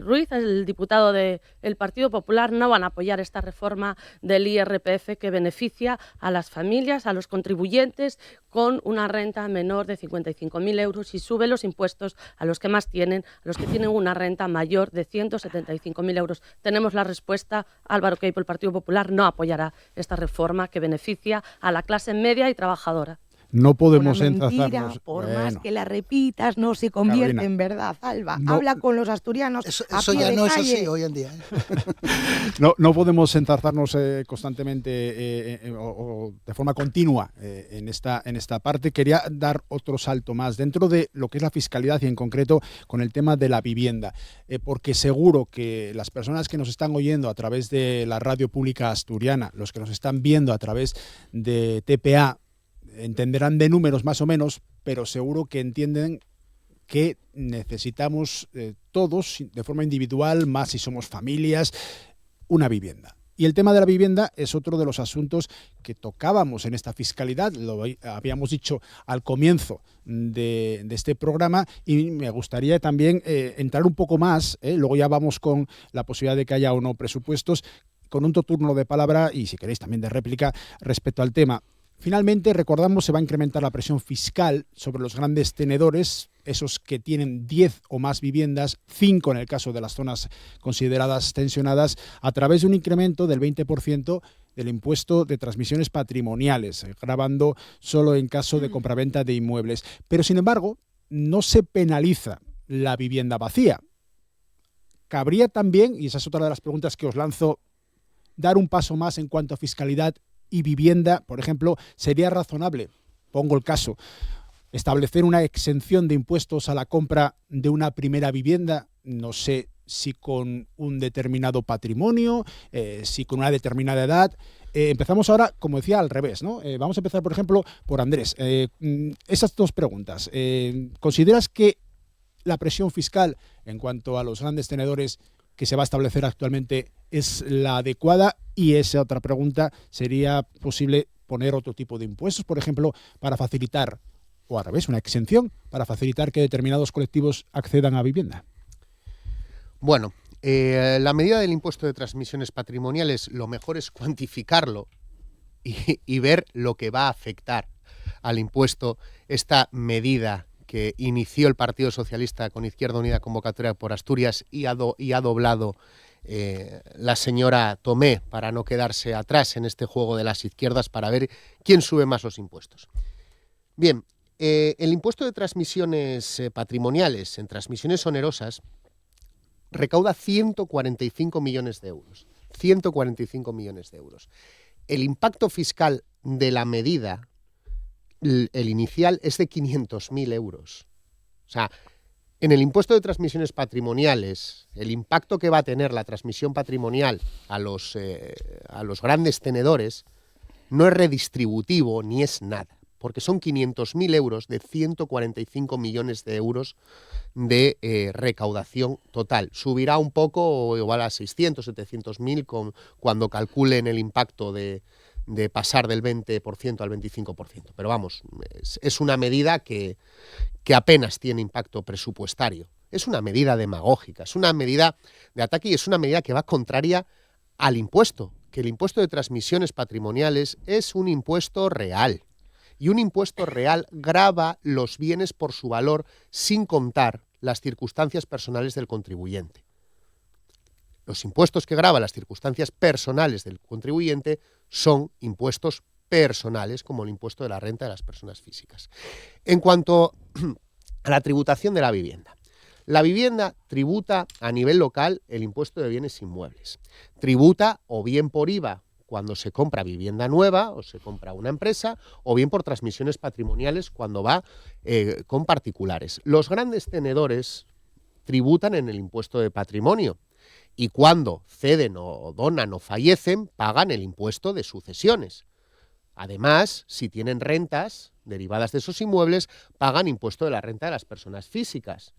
Ruiz, el diputado del Partido Popular, no van a apoyar esta reforma del IRPF que beneficia a las familias, a los contribuyentes con una renta menor de 55.000 euros y sube los impuestos a los que más tienen, a los que tienen una renta mayor de 175.000 euros. Tenemos la respuesta. Álvaro Queipo, el Partido Popular, no apoyará esta reforma que beneficia a la clase media y trabajadora. No podemos Una mentira, enzarzarnos. por Bueno, más que la repitas, no se convierte Carolina, en verdad, Alba. no- Habla con los asturianos Eso a pie ya de no es calle. así hoy en día. no podemos enzarzarnos constantemente o de forma continua en esta parte. Quería dar otro salto más dentro de lo que es la fiscalidad y en concreto con el tema de la vivienda, porque seguro que las personas que nos están oyendo a través de la radio pública asturiana, los que nos están viendo a través de TPA, entenderán de números más o menos, pero seguro que entienden que necesitamos todos, de forma individual, más si somos familias, una vivienda. Y el tema de la vivienda es otro de los asuntos que tocábamos en esta fiscalidad, lo habíamos dicho al comienzo de este programa y me gustaría también entrar un poco más, luego ya vamos con la posibilidad de que haya o no presupuestos, con un turno de palabra y si queréis también de réplica respecto al tema. Finalmente, recordamos, se va a incrementar la presión fiscal sobre los grandes tenedores, esos que tienen 10 o más viviendas, 5 en el caso de las zonas consideradas tensionadas, a través de un incremento del 20% del impuesto de transmisiones patrimoniales, gravando solo en caso de compraventa de inmuebles. Pero, sin embargo, no se penaliza la vivienda vacía. Cabría también, y esa es otra de las preguntas que os lanzo, dar un paso más en cuanto a fiscalidad y vivienda. Por ejemplo, sería razonable, pongo el caso, establecer una exención de impuestos a la compra de una primera vivienda, no sé si con un determinado patrimonio, si con una determinada edad. Empezamos ahora, como decía, al revés, ¿no? Vamos a empezar, por ejemplo, por Andrés. Esas dos preguntas. ¿Consideras que la presión fiscal en cuanto a los grandes tenedores que se va a establecer actualmente es la adecuada? Y esa otra pregunta, ¿sería posible poner otro tipo de impuestos, por ejemplo, para facilitar, o al revés, una exención, para facilitar que determinados colectivos accedan a vivienda? Bueno, la medida del impuesto de transmisiones patrimoniales, lo mejor es cuantificarlo y ver lo que va a afectar al impuesto esta medida que inició el Partido Socialista con Izquierda Unida Convocatoria por Asturias y ha doblado la señora Tomé para no quedarse atrás en este juego de las izquierdas para ver quién sube más los impuestos. Bien, el impuesto de transmisiones patrimoniales en transmisiones onerosas recauda 145 millones de euros. 145 millones de euros. El impacto fiscal de la medida, el inicial, es de 500.000 euros. O sea, en el impuesto de transmisiones patrimoniales, el impacto que va a tener la transmisión patrimonial a los grandes tenedores no es redistributivo ni es nada, porque son 500.000 euros de 145 millones de euros de recaudación total. Subirá un poco, igual a 600, 700.000 cuando calculen el impacto de pasar del 20% al 25%. Pero vamos, es una medida que apenas tiene impacto presupuestario. Es una medida demagógica, es una medida de ataque y es una medida que va contraria al impuesto, que el impuesto de transmisiones patrimoniales es un impuesto real. Y un impuesto real grava los bienes por su valor sin contar las circunstancias personales del contribuyente. Los impuestos que gravan las circunstancias personales del contribuyente son impuestos personales, como el impuesto de la renta de las personas físicas. En cuanto a la tributación de la vivienda tributa a nivel local el impuesto de bienes inmuebles. Tributa o bien por IVA cuando se compra vivienda nueva o se compra una empresa, o bien por transmisiones patrimoniales cuando va con particulares. Los grandes tenedores tributan en el impuesto de patrimonio y cuando ceden o donan o fallecen pagan el impuesto de sucesiones. Además, si tienen rentas derivadas de esos inmuebles, pagan impuesto de la renta de las personas físicas.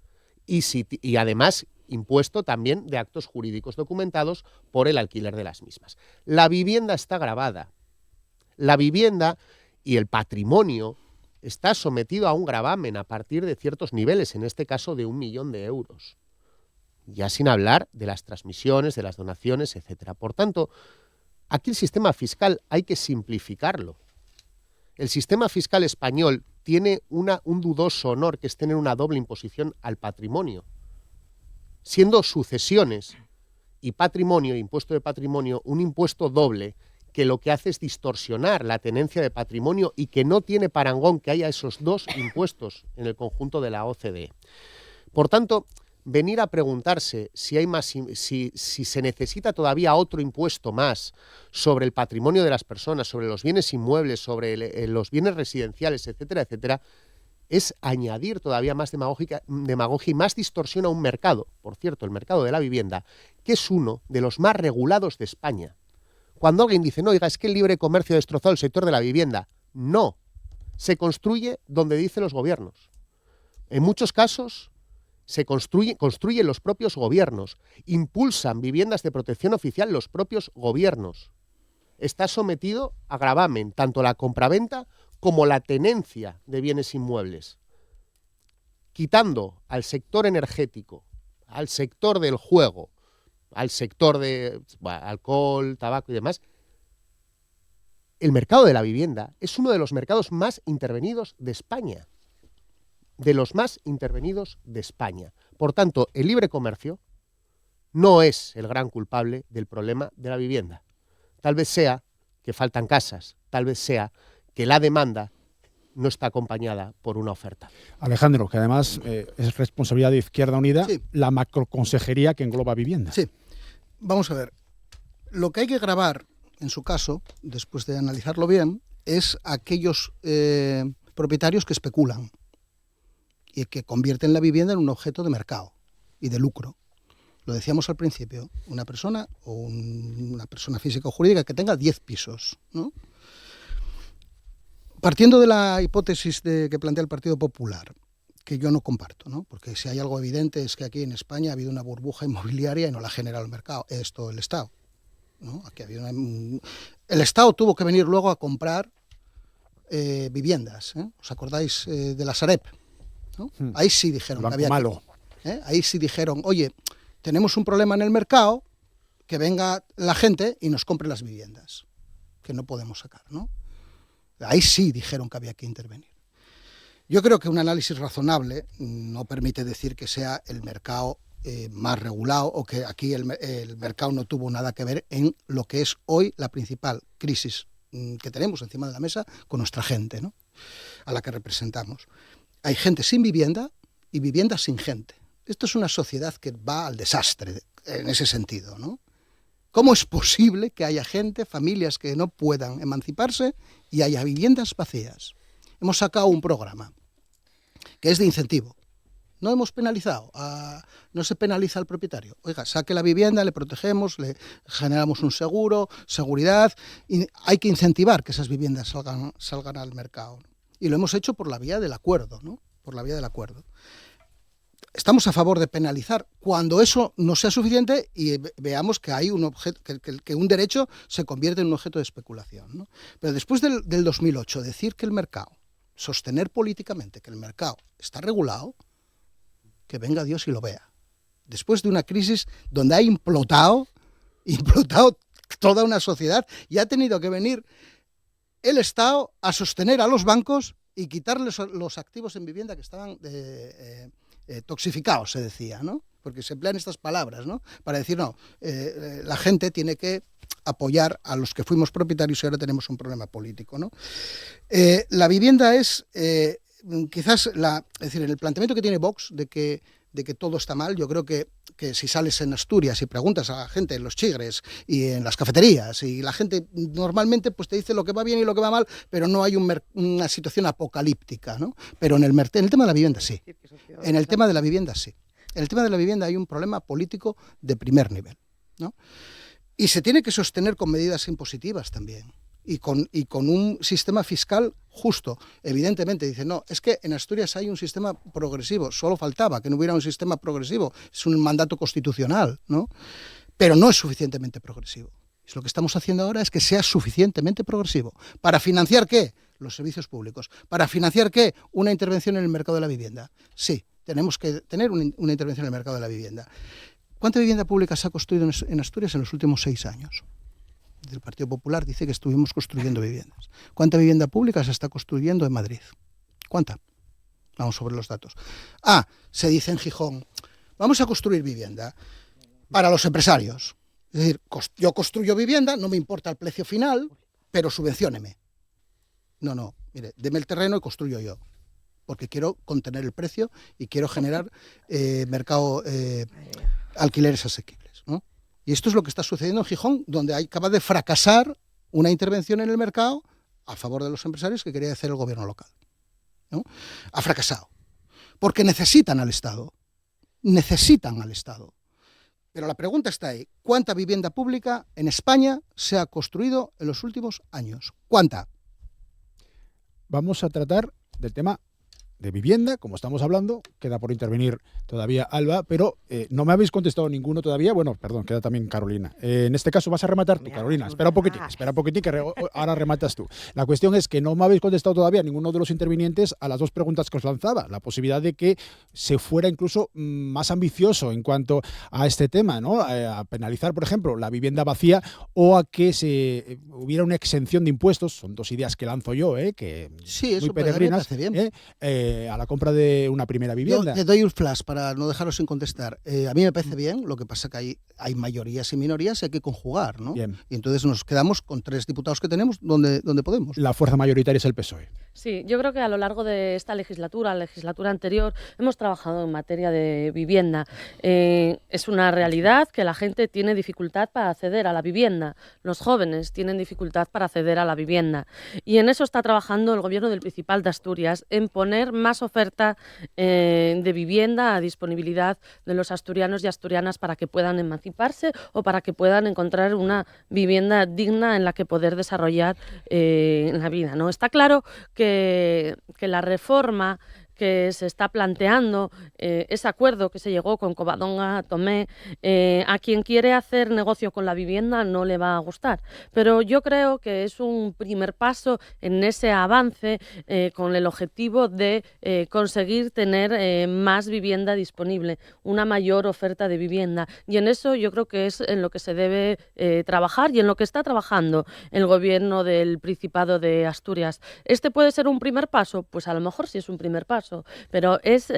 Y además, impuesto también de actos jurídicos documentados por el alquiler de las mismas. La vivienda está gravada. La vivienda y el patrimonio está sometido a un gravamen a partir de ciertos niveles, en este caso de 1 millón de euros. Ya sin hablar de las transmisiones, de las donaciones, etcétera. Por tanto, aquí el sistema fiscal hay que simplificarlo. El sistema fiscal español tiene un dudoso honor, que es tener una doble imposición al patrimonio. Siendo sucesiones y patrimonio, impuesto de patrimonio, un impuesto doble que lo que hace es distorsionar la tenencia de patrimonio y que no tiene parangón que haya esos dos impuestos en el conjunto de la OCDE. Por tanto, venir a preguntarse si se necesita todavía otro impuesto más sobre el patrimonio de las personas, sobre los bienes inmuebles, sobre los bienes residenciales, etcétera, etcétera, es añadir todavía más demagogia y más distorsión a un mercado, por cierto, el mercado de la vivienda, que es uno de los más regulados de España. Cuando alguien dice, no, oiga, es que el libre comercio ha destrozado el sector de la vivienda, no, se construye donde dicen los gobiernos. En muchos casos construyen los propios gobiernos, impulsan viviendas de protección oficial los propios gobiernos. Está sometido a gravamen tanto la compraventa como la tenencia de bienes inmuebles, quitando al sector energético, al sector del juego, al sector de alcohol, tabaco y demás. El mercado de la vivienda es uno de los mercados más intervenidos de España. De los más intervenidos de España. Por tanto, el libre comercio no es el gran culpable del problema de la vivienda. Tal vez sea que faltan casas, tal vez sea que la demanda no está acompañada por una oferta. Alejandro, que además es responsabilidad de Izquierda Unida, sí, la macroconsejería que engloba vivienda. Sí, vamos a ver. Lo que hay que gravar, en su caso, después de analizarlo bien, es aquellos propietarios que especulan y que convierten la vivienda en un objeto de mercado y de lucro. Lo decíamos al principio, una persona o una persona física o jurídica que tenga 10 pisos, ¿no? Partiendo de la hipótesis que plantea el Partido Popular, que yo no comparto, ¿no? Porque si hay algo evidente es que aquí en España ha habido una burbuja inmobiliaria y no la ha generado el mercado, es todo el Estado, ¿no? Aquí ha habido el Estado tuvo que venir luego a comprar viviendas, ¿eh? ¿Os acordáis de la Sareb? ¿No? Ahí sí dijeron que había malo. Ahí sí dijeron, oye, tenemos un problema en el mercado, que venga la gente y nos compre las viviendas, que no podemos sacar, ¿no? Ahí sí dijeron que había que intervenir. Yo creo que un análisis razonable no permite decir que sea el mercado más regulado o que aquí el mercado no tuvo nada que ver en lo que es hoy la principal crisis que tenemos encima de la mesa con nuestra gente, ¿no? A la que representamos. Hay gente sin vivienda y vivienda sin gente. Esto es una sociedad que va al desastre en ese sentido, ¿no? ¿Cómo es posible que haya gente, familias que no puedan emanciparse y haya viviendas vacías? Hemos sacado un programa que es de incentivo. No hemos penalizado, no se penaliza al propietario. Oiga, saque la vivienda, le protegemos, le generamos un seguro, seguridad, y hay que incentivar que esas viviendas salgan al mercado. Y lo hemos hecho por la vía del acuerdo, ¿no? Por la vía del acuerdo. Estamos a favor de penalizar cuando eso no sea suficiente y veamos que hay un objeto, que un derecho se convierte en un objeto de especulación, ¿no? Pero después del 2008, decir que el mercado, sostener políticamente que el mercado está regulado, que venga Dios y lo vea. Después de una crisis donde ha implotado toda una sociedad y ha tenido que venir el Estado a sostener a los bancos y quitarles los activos en vivienda que estaban toxificados, se decía, ¿no? Porque se emplean estas palabras, ¿no? Para decir, no, la gente tiene que apoyar a los que fuimos propietarios y ahora tenemos un problema político, ¿no? La vivienda es, quizás, es decir, el planteamiento que tiene Vox de que todo está mal, yo creo que si sales en Asturias y preguntas a la gente en los chigres y en las cafeterías, y la gente normalmente pues te dice lo que va bien y lo que va mal, pero no hay una situación apocalíptica, ¿no? Pero en el tema de la vivienda sí. En el tema de la vivienda sí. En el tema de la vivienda hay un problema político de primer nivel, ¿no? Y se tiene que sostener con medidas impositivas también. Y con un sistema fiscal justo. Evidentemente, dicen, no, es que en Asturias hay un sistema progresivo, solo faltaba que no hubiera un sistema progresivo, es un mandato constitucional, ¿no? Pero no es suficientemente progresivo. Lo que estamos haciendo ahora es que sea suficientemente progresivo. ¿Para financiar qué? Los servicios públicos. ¿Para financiar qué? Una intervención en el mercado de la vivienda. Sí, tenemos que tener una intervención en el mercado de la vivienda. ¿Cuánta vivienda pública se ha construido en Asturias en los últimos 6 años? El Partido Popular dice que estuvimos construyendo viviendas. ¿Cuánta vivienda pública se está construyendo en Madrid? ¿Cuánta? Vamos sobre los datos. Se dice en Gijón, vamos a construir vivienda para los empresarios. Es decir, yo construyo vivienda, no me importa el precio final, pero subvencióneme. No, mire, deme el terreno y construyo yo, porque quiero contener el precio y quiero generar alquileres asequibles, ¿no? Y esto es lo que está sucediendo en Gijón, donde acaba de fracasar una intervención en el mercado a favor de los empresarios que quería hacer el gobierno local, ¿no? Ha fracasado, porque necesitan al Estado. Pero la pregunta está ahí, ¿cuánta vivienda pública en España se ha construido en los últimos años? ¿Cuánta? Vamos a tratar del tema de vivienda, como estamos hablando. Queda por intervenir todavía Alba, pero no me habéis contestado ninguno todavía. Bueno, perdón, queda también Carolina. En este caso vas a rematar tú, Carolina. Espera un poquitín, que ahora rematas tú. La cuestión es que no me habéis contestado todavía ninguno de los intervinientes a las dos preguntas que os lanzaba. La posibilidad de que se fuera incluso más ambicioso en cuanto a este tema, ¿no? A penalizar, por ejemplo, la vivienda vacía, o a que se hubiera una exención de impuestos. Son dos ideas que lanzo yo, que sí, eso muy peregrinas, me parece bien. A la compra de una primera vivienda. Yo te doy un flash para no dejaros sin contestar. A mí me parece bien, lo que pasa que hay mayorías y minorías y hay que conjugar, ¿no? Bien. Y entonces nos quedamos con 3 diputados que tenemos donde podemos. La fuerza mayoritaria es el PSOE. Sí, yo creo que a lo largo de esta legislatura, la legislatura anterior, hemos trabajado en materia de vivienda. Es una realidad que la gente tiene dificultad para acceder a la vivienda. Los jóvenes tienen dificultad para acceder a la vivienda. Y en eso está trabajando el Gobierno del Principal de Asturias, en poner más oferta de vivienda a disponibilidad de los asturianos y asturianas para que puedan emanciparse o para que puedan encontrar una vivienda digna en la que poder desarrollar la vida, ¿no? Está claro que la reforma que se está planteando, ese acuerdo que se llegó con Covadonga, Tomé, a quien quiere hacer negocio con la vivienda no le va a gustar. Pero yo creo que es un primer paso en ese avance con el objetivo de conseguir tener más vivienda disponible, una mayor oferta de vivienda. Y en eso yo creo que es en lo que se debe trabajar y en lo que está trabajando el Gobierno del Principado de Asturias. ¿Este puede ser un primer paso? Pues a lo mejor sí es un primer paso. Pero es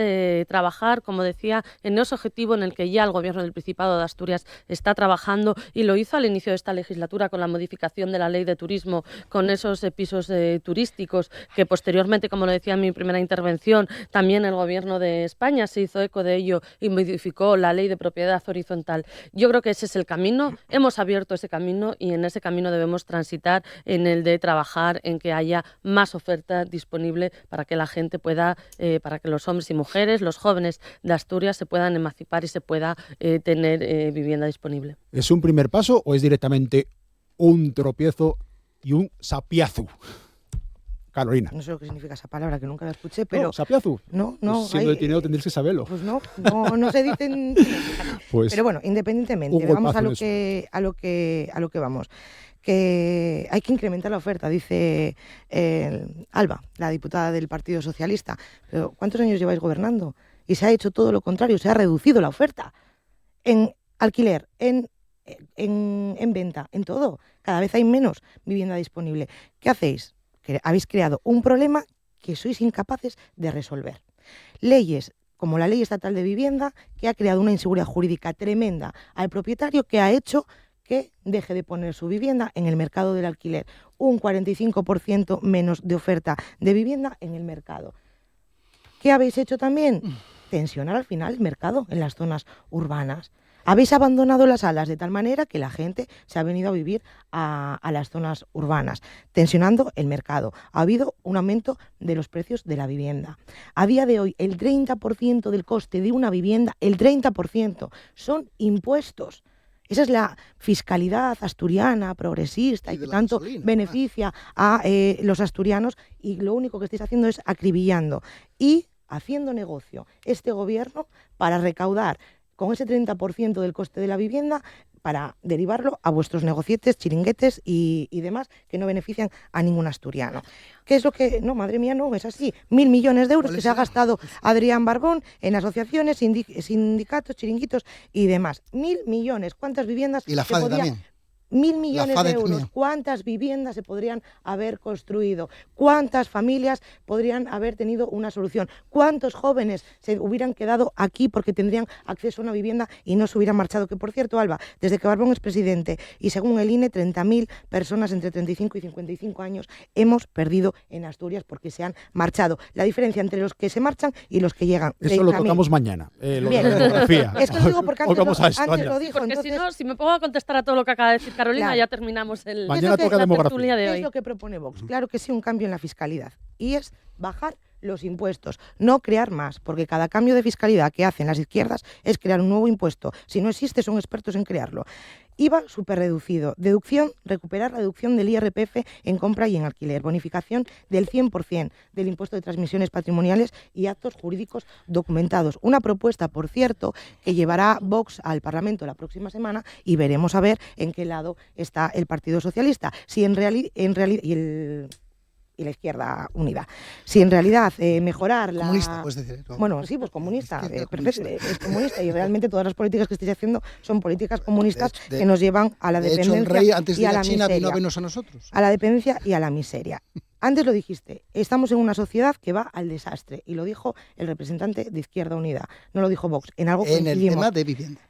trabajar, como decía, en ese objetivo en el que ya el Gobierno del Principado de Asturias está trabajando, y lo hizo al inicio de esta legislatura con la modificación de la Ley de Turismo, con esos pisos turísticos que posteriormente, como lo decía en mi primera intervención, también el Gobierno de España se hizo eco de ello y modificó la Ley de Propiedad Horizontal. Yo creo que ese es el camino, hemos abierto ese camino y en ese camino debemos transitar, en el de trabajar en que haya más oferta disponible para que la gente pueda para que los hombres y mujeres, los jóvenes de Asturias se puedan emancipar y se pueda tener vivienda disponible. ¿Es un primer paso o es directamente un tropiezo y un sapiazu? Carolina. No sé lo que significa esa palabra, que nunca la escuché, pero... No, sapiazu. No. Pues siendo de Tineo tendréis que saberlo. Pues no se dicen... Pues pero bueno, independientemente, vamos a lo que vamos. Que hay que incrementar la oferta, dice Alba, la diputada del Partido Socialista. Pero ¿cuántos años lleváis gobernando? Y se ha hecho todo lo contrario, se ha reducido la oferta. En alquiler, en venta, en todo. Cada vez hay menos vivienda disponible. ¿Qué hacéis? Que habéis creado un problema que sois incapaces de resolver. Leyes como la Ley Estatal de Vivienda, que ha creado una inseguridad jurídica tremenda al propietario, que ha hecho que deje de poner su vivienda en el mercado del alquiler. Un 45% menos de oferta de vivienda en el mercado. ¿Qué habéis hecho también? Tensionar al final el mercado en las zonas urbanas. Habéis abandonado las salas de tal manera que la gente se ha venido a vivir a las zonas urbanas, tensionando el mercado. Ha habido un aumento de los precios de la vivienda. A día de hoy, el 30% del coste de una vivienda, el 30%, son impuestos. Esa es la fiscalidad asturiana, progresista y que tanto beneficia a los asturianos, y lo único que estáis haciendo es acribillando y haciendo negocio este gobierno para recaudar con ese 30% del coste de la vivienda, para derivarlo a vuestros negocietes, chiringuetes y demás que no benefician a ningún asturiano. ¿Qué es lo que...? No, madre mía, no, es así. 1.000 millones de euros que se ha gastado Adrián Barbón en asociaciones, sindicatos, chiringuitos y demás. 1.000 millones. ¿Cuántas viviendas? Y la FADE también. 1.000 millones de euros. También. ¿Cuántas viviendas se podrían haber construido? ¿Cuántas familias podrían haber tenido una solución? ¿Cuántos jóvenes se hubieran quedado aquí porque tendrían acceso a una vivienda y no se hubieran marchado? Que, por cierto, Alba, desde que Barbón es presidente y según el INE, 30.000 personas entre 35 y 55 años hemos perdido en Asturias porque se han marchado. La diferencia entre los que se marchan y los que llegan. Eso lo tocamos mañana. Lo de la demografía. Es que lo digo porque antes lo dijo. Porque entonces... si no, si me pongo a contestar a todo lo que acaba de decir Carolina, claro, ya terminamos el... Mañana toca demografía. ¿Qué es lo que propone Vox? Claro que sí, un cambio en la fiscalidad. Y es bajar los impuestos, no crear más, porque cada cambio de fiscalidad que hacen las izquierdas es crear un nuevo impuesto. Si no existe, son expertos en crearlo. IVA súper reducido, deducción, recuperar la deducción del IRPF en compra y en alquiler, bonificación del 100% del impuesto de transmisiones patrimoniales y actos jurídicos documentados. Una propuesta, por cierto, que llevará Vox al Parlamento la próxima semana y veremos a ver en qué lado está el Partido Socialista. Si en realidad y la Izquierda Unida. Si en realidad mejorar la... Comunista, puedes decir. ¿No? Bueno, sí, pues comunista. Perfecto, es comunista, y realmente todas las políticas que estáis haciendo son políticas comunistas que nos llevan a la dependencia hecho, el rey, antes de y a la China, miseria. vino a vernos a nosotros. A la dependencia y a la miseria. Antes lo dijiste, estamos en una sociedad que va al desastre, y lo dijo el representante de Izquierda Unida, no lo dijo Vox, en algo que en el tema de vivienda.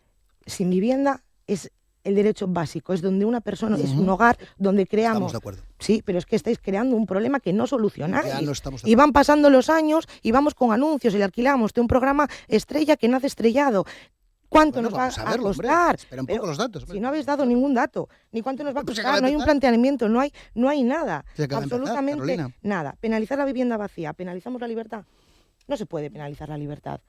Sin vivienda es el derecho básico, es donde una persona, es un hogar donde creamos... Estamos de acuerdo. Sí, pero es que estáis creando un problema que no solucionáis. Ya no estamos de acuerdo. Y van pasando los años y vamos con anuncios y le alquilamos de un programa estrella que nace estrellado. ¿Cuánto nos va a costar? Espera un poco los datos. Si no habéis dado ningún dato, ni cuánto nos va a costar, no hay un planteamiento, no hay nada, absolutamente nada. Penalizar la vivienda vacía, ¿penalizamos la libertad? No se puede penalizar la libertad.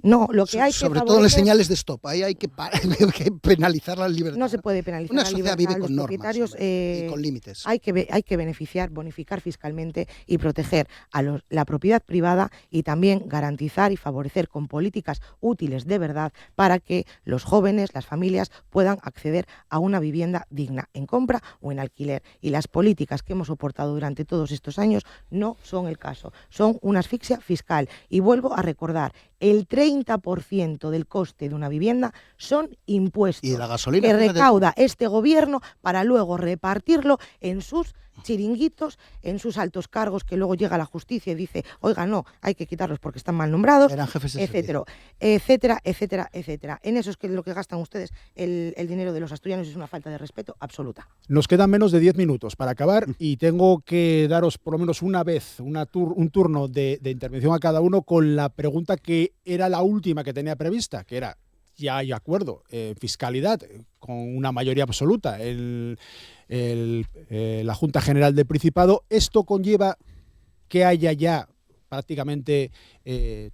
No, lo que hay que sobre todo en las señales de stop, ahí hay que penalizar la libertad. No se puede penalizar la libertad. Una sociedad vive con normas y con límites. Hay que bonificar fiscalmente y proteger a la propiedad privada, y también garantizar y favorecer con políticas útiles de verdad para que los jóvenes, las familias, puedan acceder a una vivienda digna en compra o en alquiler. Y las políticas que hemos soportado durante todos estos años no son el caso, son una asfixia fiscal. Y vuelvo a recordar, el 30% del coste de una vivienda son impuestos y la gasolina, que recauda este gobierno para luego repartirlo en sus chiringuitos, en sus altos cargos, que luego llega la justicia y dice, oiga, no, hay que quitarlos porque están mal nombrados, etcétera, etcétera, etcétera, etcétera. En eso es que lo que gastan ustedes el dinero de los asturianos es una falta de respeto absoluta. Nos quedan menos de 10 minutos para acabar y tengo que daros por lo menos una vez un turno de intervención a cada uno con la pregunta que era la última que tenía prevista, que era: ya hay acuerdo, fiscalidad con una mayoría absoluta la Junta General del Principado. Esto conlleva que haya ya prácticamente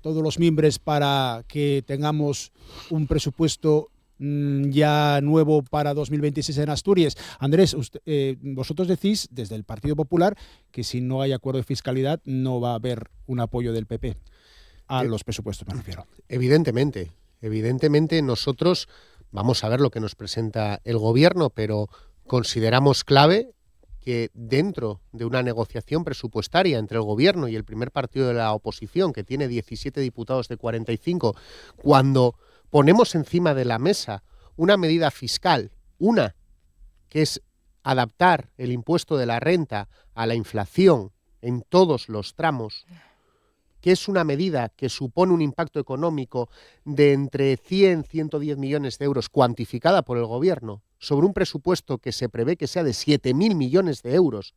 todos los miembros para que tengamos un presupuesto ya nuevo para 2026 en Asturias. Andrés, vosotros decís desde el Partido Popular que si no hay acuerdo de fiscalidad no va a haber un apoyo del PP a los presupuestos, me refiero. Evidentemente nosotros vamos a ver lo que nos presenta el gobierno, pero consideramos clave que dentro de una negociación presupuestaria entre el gobierno y el primer partido de la oposición, que tiene 17 diputados de 45, cuando ponemos encima de la mesa una medida fiscal, una que es adaptar el impuesto de la renta a la inflación en todos los tramos, que es una medida que supone un impacto económico de entre 100 y 110 millones de euros cuantificada por el Gobierno sobre un presupuesto que se prevé que sea de 7.000 millones de euros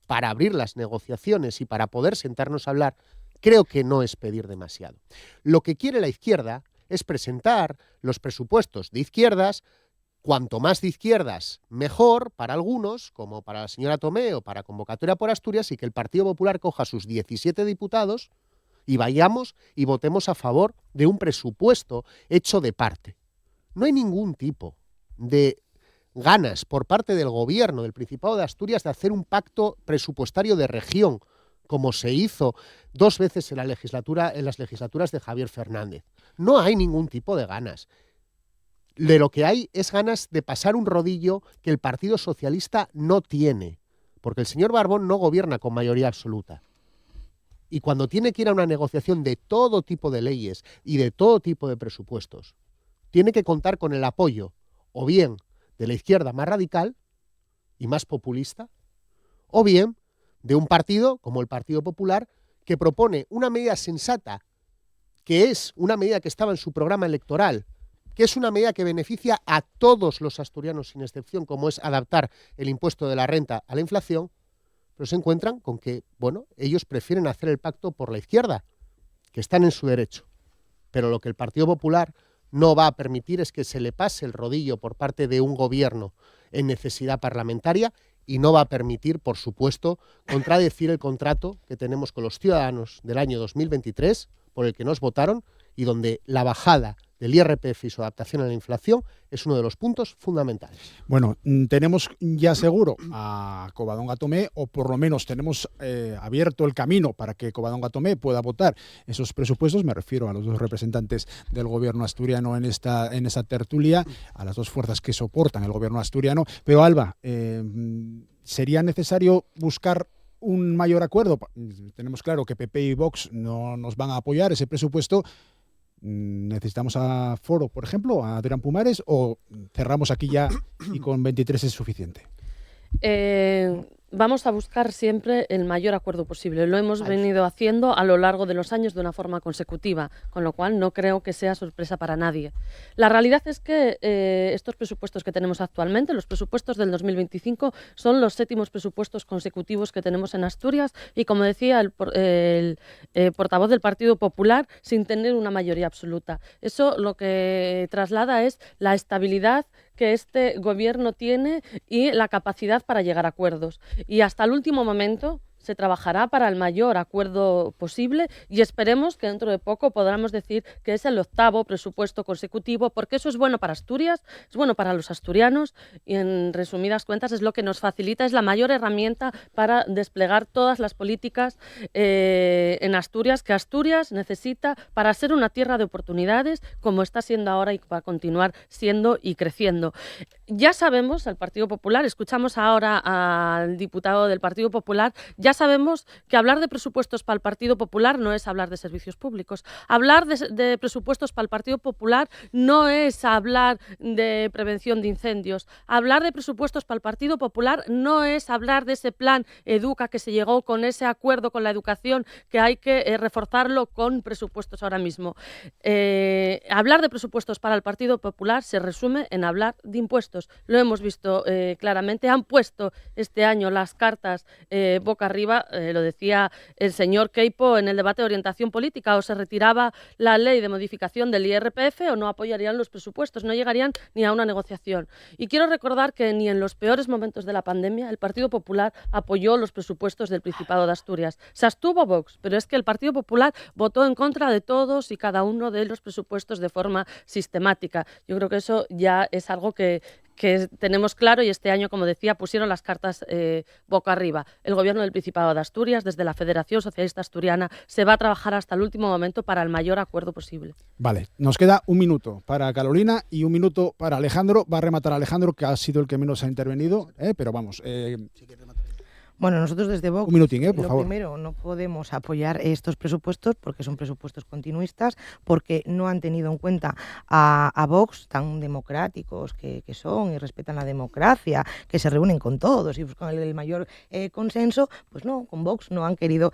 para abrir las negociaciones y para poder sentarnos a hablar, creo que no es pedir demasiado. Lo que quiere la izquierda es presentar los presupuestos de izquierdas, cuanto más de izquierdas, mejor para algunos, como para la señora Tomé o para Convocatoria por Asturias, y que el Partido Popular coja sus 17 diputados y vayamos y votemos a favor de un presupuesto hecho de parte. No hay ningún tipo de ganas por parte del Gobierno del Principado de Asturias de hacer un pacto presupuestario de región, como se hizo 2 veces en las legislaturas de Javier Fernández. No hay ningún tipo de ganas. De lo que hay es ganas de pasar un rodillo que el Partido Socialista no tiene, porque el señor Barbón no gobierna con mayoría absoluta. Y cuando tiene que ir a una negociación de todo tipo de leyes y de todo tipo de presupuestos, tiene que contar con el apoyo, o bien de la izquierda más radical y más populista, o bien de un partido como el Partido Popular, que propone una medida sensata, que es una medida que estaba en su programa electoral, que es una medida que beneficia a todos los asturianos sin excepción, como es adaptar el impuesto de la renta a la inflación, pero se encuentran con que, bueno, ellos prefieren hacer el pacto por la izquierda, que están en su derecho. Pero lo que el Partido Popular no va a permitir es que se le pase el rodillo por parte de un gobierno en necesidad parlamentaria, y no va a permitir, por supuesto, contradecir el contrato que tenemos con los ciudadanos del año 2023, por el que nos votaron, y donde la bajada del IRPF y su adaptación a la inflación es uno de los puntos fundamentales. Bueno, tenemos ya seguro a Covadonga Tomé, o por lo menos tenemos abierto el camino para que Covadonga Tomé pueda votar esos presupuestos. Me refiero a los 2 representantes del gobierno asturiano en esta tertulia, a las 2 fuerzas que soportan el gobierno asturiano. Pero Alba, ¿sería necesario buscar un mayor acuerdo? Tenemos claro que PP y Vox no nos van a apoyar ese presupuesto. ¿Necesitamos a Foro, por ejemplo, a Adrián Pumares, o cerramos aquí ya y con 23 es suficiente? Vamos a buscar siempre el mayor acuerdo posible. Lo hemos venido haciendo a lo largo de los años de una forma consecutiva, con lo cual no creo que sea sorpresa para nadie. La realidad es que estos presupuestos que tenemos actualmente, los presupuestos del 2025, son los 7º presupuestos consecutivos que tenemos en Asturias y, como decía el portavoz del Partido Popular, sin tener una mayoría absoluta. Eso lo que traslada es la estabilidad que este gobierno tiene y la capacidad para llegar a acuerdos. Y hasta el último momento se trabajará para el mayor acuerdo posible y esperemos que dentro de poco podamos decir que es el 8º presupuesto consecutivo, porque eso es bueno para Asturias, es bueno para los asturianos y, en resumidas cuentas, es lo que nos facilita, es la mayor herramienta para desplegar todas las políticas en Asturias, que Asturias necesita para ser una tierra de oportunidades, como está siendo ahora y para continuar siendo y creciendo. Ya sabemos, el Partido Popular, escuchamos ahora al diputado del Partido Popular, ya sabemos que hablar de presupuestos para el Partido Popular no es hablar de servicios públicos. Hablar de presupuestos para el Partido Popular no es hablar de prevención de incendios. Hablar de presupuestos para el Partido Popular no es hablar de ese plan Educa que se llegó con ese acuerdo con la educación, que hay que reforzarlo con presupuestos ahora mismo. Hablar de presupuestos para el Partido Popular se resume en hablar de impuestos. Lo hemos visto claramente. Han puesto este año las cartas boca arriba. Lo decía el señor Queipo en el debate de orientación política: o se retiraba la ley de modificación del IRPF o no apoyarían los presupuestos, no llegarían ni a una negociación. Y quiero recordar que ni en los peores momentos de la pandemia el Partido Popular apoyó los presupuestos del Principado de Asturias. Se abstuvo Vox, pero es que el Partido Popular votó en contra de todos y cada uno de los presupuestos de forma sistemática. Yo creo que eso ya es algo que tenemos claro, y este año, como decía, pusieron las cartas boca arriba. El gobierno del Principado de Asturias, desde la Federación Socialista Asturiana, se va a trabajar hasta el último momento para el mayor acuerdo posible. Vale, nos queda 1 minuto para Carolina y 1 minuto para Alejandro. Va a rematar Alejandro, que ha sido el que menos ha intervenido, pero vamos. Bueno, nosotros desde Vox, Un minutín, por lo favor. primero, no podemos apoyar estos presupuestos porque son presupuestos continuistas, porque no han tenido en cuenta a Vox, tan democráticos que son y respetan la democracia, que se reúnen con todos y buscan el mayor consenso. Pues no, con Vox no han querido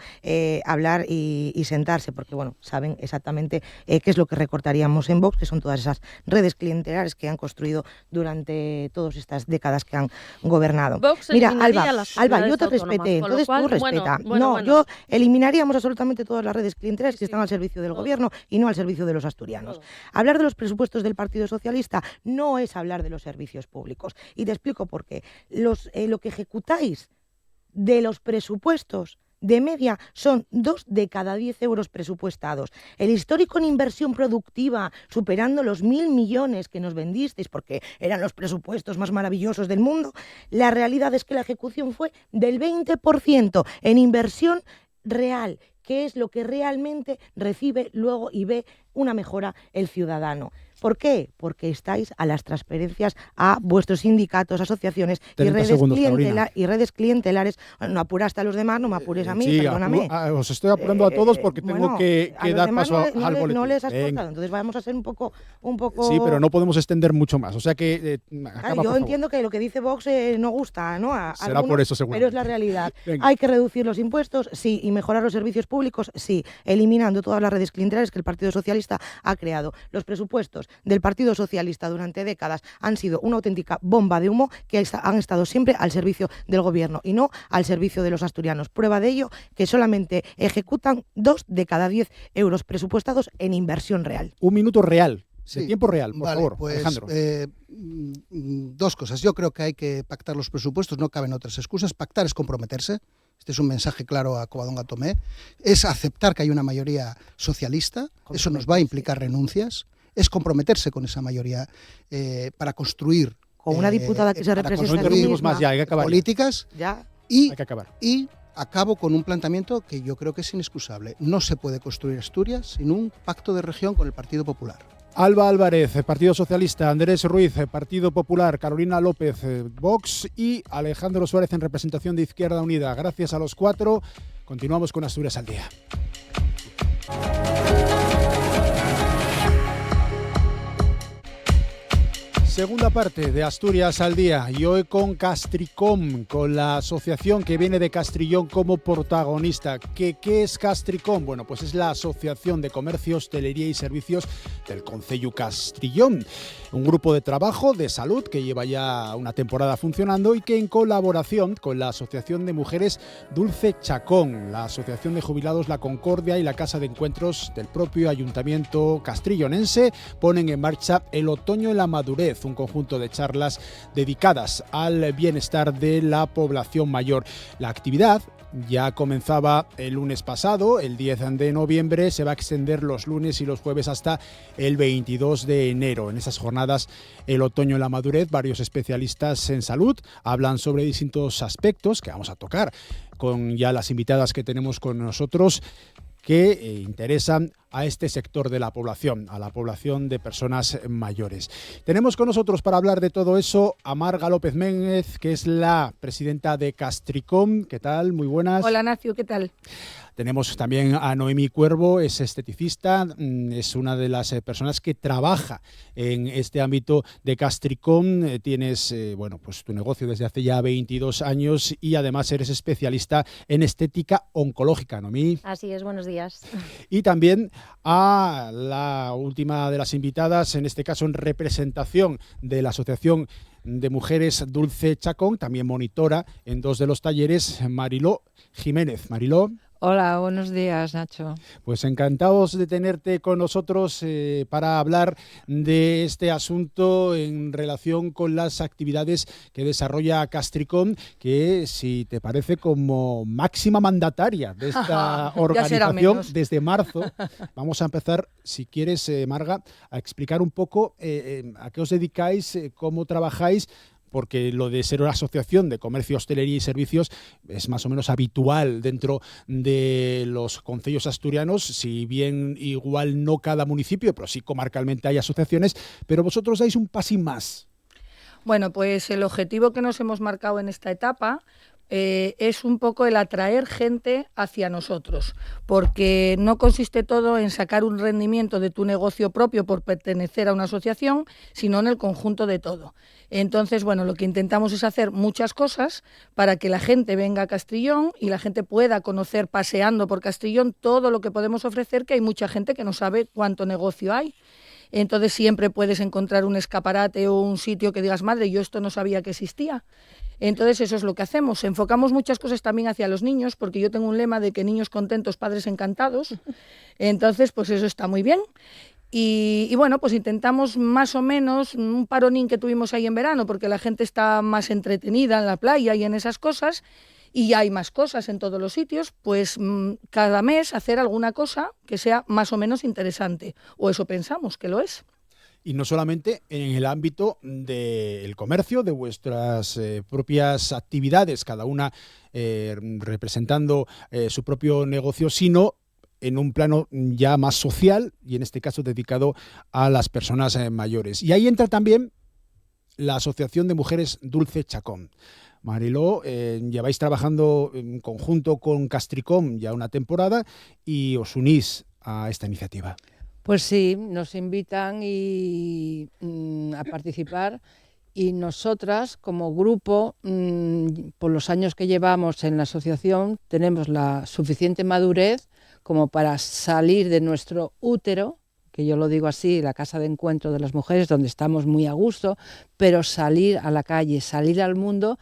hablar y sentarse, porque bueno, saben exactamente qué es lo que recortaríamos en Vox, que son todas esas redes clientelares que han construido durante todas estas décadas que han gobernado. Vox Mira, eliminaría las Alba, yo comunidades te autónomas, respeté, con lo entonces cual, tú respeta. bueno. Yo eliminaríamos absolutamente todas las redes clientelares que Sí, están al servicio del todo. gobierno y no al servicio de los asturianos. Todo. Hablar de los presupuestos del Partido Socialista no es hablar de los servicios públicos. Y te explico por qué. Lo que ejecutáis de los presupuestos de media son 2 de cada 10 euros presupuestados. El histórico en inversión productiva, superando los 1.000 millones que nos vendisteis porque eran los presupuestos más maravillosos del mundo, la realidad es que la ejecución fue del 20% en inversión real, que es lo que realmente recibe luego y ve una mejora el ciudadano. ¿Por qué? Porque estáis a las transferencias a vuestros sindicatos, asociaciones y 30 redes, segundos, Carolina. redes clientelares. No apuraste a los demás, no me apures a mí, Sí, perdóname. os estoy apurando a todos porque tengo Bueno, que a los dar demás paso al no boletín. no les has Venga. cortado, entonces vamos a ser un poco... Sí, pero no podemos extender mucho más. O sea que Claro, acaba, por yo favor. entiendo que lo que dice Vox no gusta, ¿no? A Será algunos, por eso, seguramente. pero es la realidad. Venga. Hay que reducir los impuestos, sí, y mejorar los servicios públicos, sí, eliminando todas las redes clientelares que el Partido Socialista ha creado. Los presupuestos del Partido Socialista durante décadas han sido una auténtica bomba de humo que han estado siempre al servicio del gobierno y no al servicio de los asturianos. Prueba de ello que solamente ejecutan 2 de cada 10 euros presupuestados en inversión real. Un minuto real, de Sí, tiempo real, por vale, favor, pues, Alejandro. Dos cosas. Yo creo que hay que pactar los presupuestos, no caben otras excusas. Pactar es comprometerse. Este es un mensaje claro a Covadonga Tomé. Es aceptar que hay una mayoría socialista. Eso nos va a implicar renuncias. Es comprometerse con esa mayoría para construir. Con una diputada que se para representa No a sí interrumpimos misma. más ya, hay que acabar. políticas Ya. y, Hay que acabar. y acabo con un planteamiento que yo creo que es inexcusable. No se puede construir Asturias sin un pacto de región con el Partido Popular. Alba Álvarez, Partido Socialista, Andrés Ruiz, Partido Popular, Carolina López, Vox y Alejandro Suárez en representación de Izquierda Unida. Gracias a los 4. Continuamos con Asturias al Día. Segunda parte de Asturias al Día y hoy con Castricom, con la asociación que viene de Castrillón como protagonista. ¿Qué es Castricom? Bueno, pues es la Asociación de Comercio, Hostelería y Servicios del Concello Castrillón. Un grupo de trabajo de salud que lleva ya una temporada funcionando y que en colaboración con la Asociación de Mujeres Dulce Chacón, la Asociación de Jubilados La Concordia y la Casa de Encuentros del propio Ayuntamiento castrillonense ponen en marcha el Otoño en la Madurez, un conjunto de charlas dedicadas al bienestar de la población mayor. La actividad ya comenzaba el lunes pasado, el 10 de noviembre, se va a extender los lunes y los jueves hasta el 22 de enero. En esas jornadas, el Otoño en la Madurez, varios especialistas en salud hablan sobre distintos aspectos que vamos a tocar con ya las invitadas que tenemos con nosotros, que interesan a este sector de la población, a la población de personas mayores. Tenemos con nosotros para hablar de todo eso a Marga López Méndez, que es la presidenta de Castricom. ¿Qué tal? Muy buenas. Hola, Nacio, ¿qué tal? Tenemos también a Noemí Cuervo, es esteticista, es una de las personas que trabaja en este ámbito de Castricom. Tienes bueno, pues tu negocio desde hace ya 22 años y además eres especialista en estética oncológica, Noemí. Así es, buenos días. Y también a la última de las invitadas, en este caso en representación de la Asociación de Mujeres Dulce Chacón, también monitora en 2 de los talleres, Mariló Jiménez. Mariló. Hola, buenos días, Nacho. Pues encantados de tenerte con nosotros para hablar de este asunto en relación con las actividades que desarrolla Castricom, que si te parece como máxima mandataria de esta organización desde marzo. Vamos a empezar, si quieres, Marga, a explicar un poco a qué os dedicáis, cómo trabajáis, porque lo de ser una asociación de comercio, hostelería y servicios es más o menos habitual dentro de los concellos asturianos, si bien igual no cada municipio, pero sí comarcalmente hay asociaciones, pero vosotros dais un pasín más. Bueno, pues el objetivo que nos hemos marcado en esta etapa es un poco el atraer gente hacia nosotros, porque no consiste todo en sacar un rendimiento de tu negocio propio por pertenecer a una asociación, sino en el conjunto de todo. Entonces, bueno, lo que intentamos es hacer muchas cosas para que la gente venga a Castrillón y la gente pueda conocer paseando por Castrillón todo lo que podemos ofrecer, que hay mucha gente que no sabe cuánto negocio hay. Entonces siempre puedes encontrar un escaparate o un sitio que digas, madre, yo esto no sabía que existía. Entonces eso es lo que hacemos. Enfocamos muchas cosas también hacia los niños, porque yo tengo un lema de que niños contentos, padres encantados. Entonces, pues eso está muy bien. Y bueno, pues intentamos más o menos un paronín que tuvimos ahí en verano, porque la gente está más entretenida en la playa y en esas cosas, y ya hay más cosas en todos los sitios, pues cada mes hacer alguna cosa que sea más o menos interesante, o eso pensamos que lo es. Y no solamente en el ámbito del comercio, de vuestras propias actividades, cada una representando su propio negocio, sino en un plano ya más social y en este caso dedicado a las personas mayores. Y ahí entra también la Asociación de Mujeres Dulce Chacón. Mariló, lleváis trabajando en conjunto con Castricom ya una temporada y os unís a esta iniciativa. Pues sí, nos invitan a participar y nosotras como grupo, por los años que llevamos en la asociación, tenemos la suficiente madurez como para salir de nuestro útero, que yo lo digo así, la casa de encuentro de las mujeres, donde estamos muy a gusto, pero salir a la calle, salir al mundo,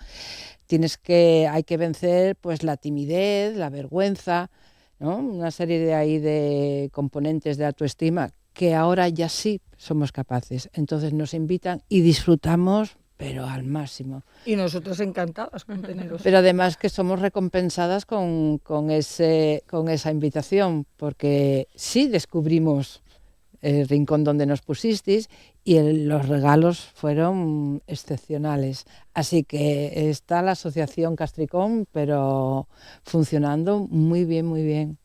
hay que vencer pues la timidez, la vergüenza, ¿no? Una serie de componentes de autoestima que ahora ya sí somos capaces. Entonces nos invitan y disfrutamos, pero al máximo. Y nosotros encantadas con teneros. Pero además que somos recompensadas con esa invitación, porque sí descubrimos el rincón donde nos pusisteis y los regalos fueron excepcionales. Así que está la asociación Castricom, pero funcionando muy bien,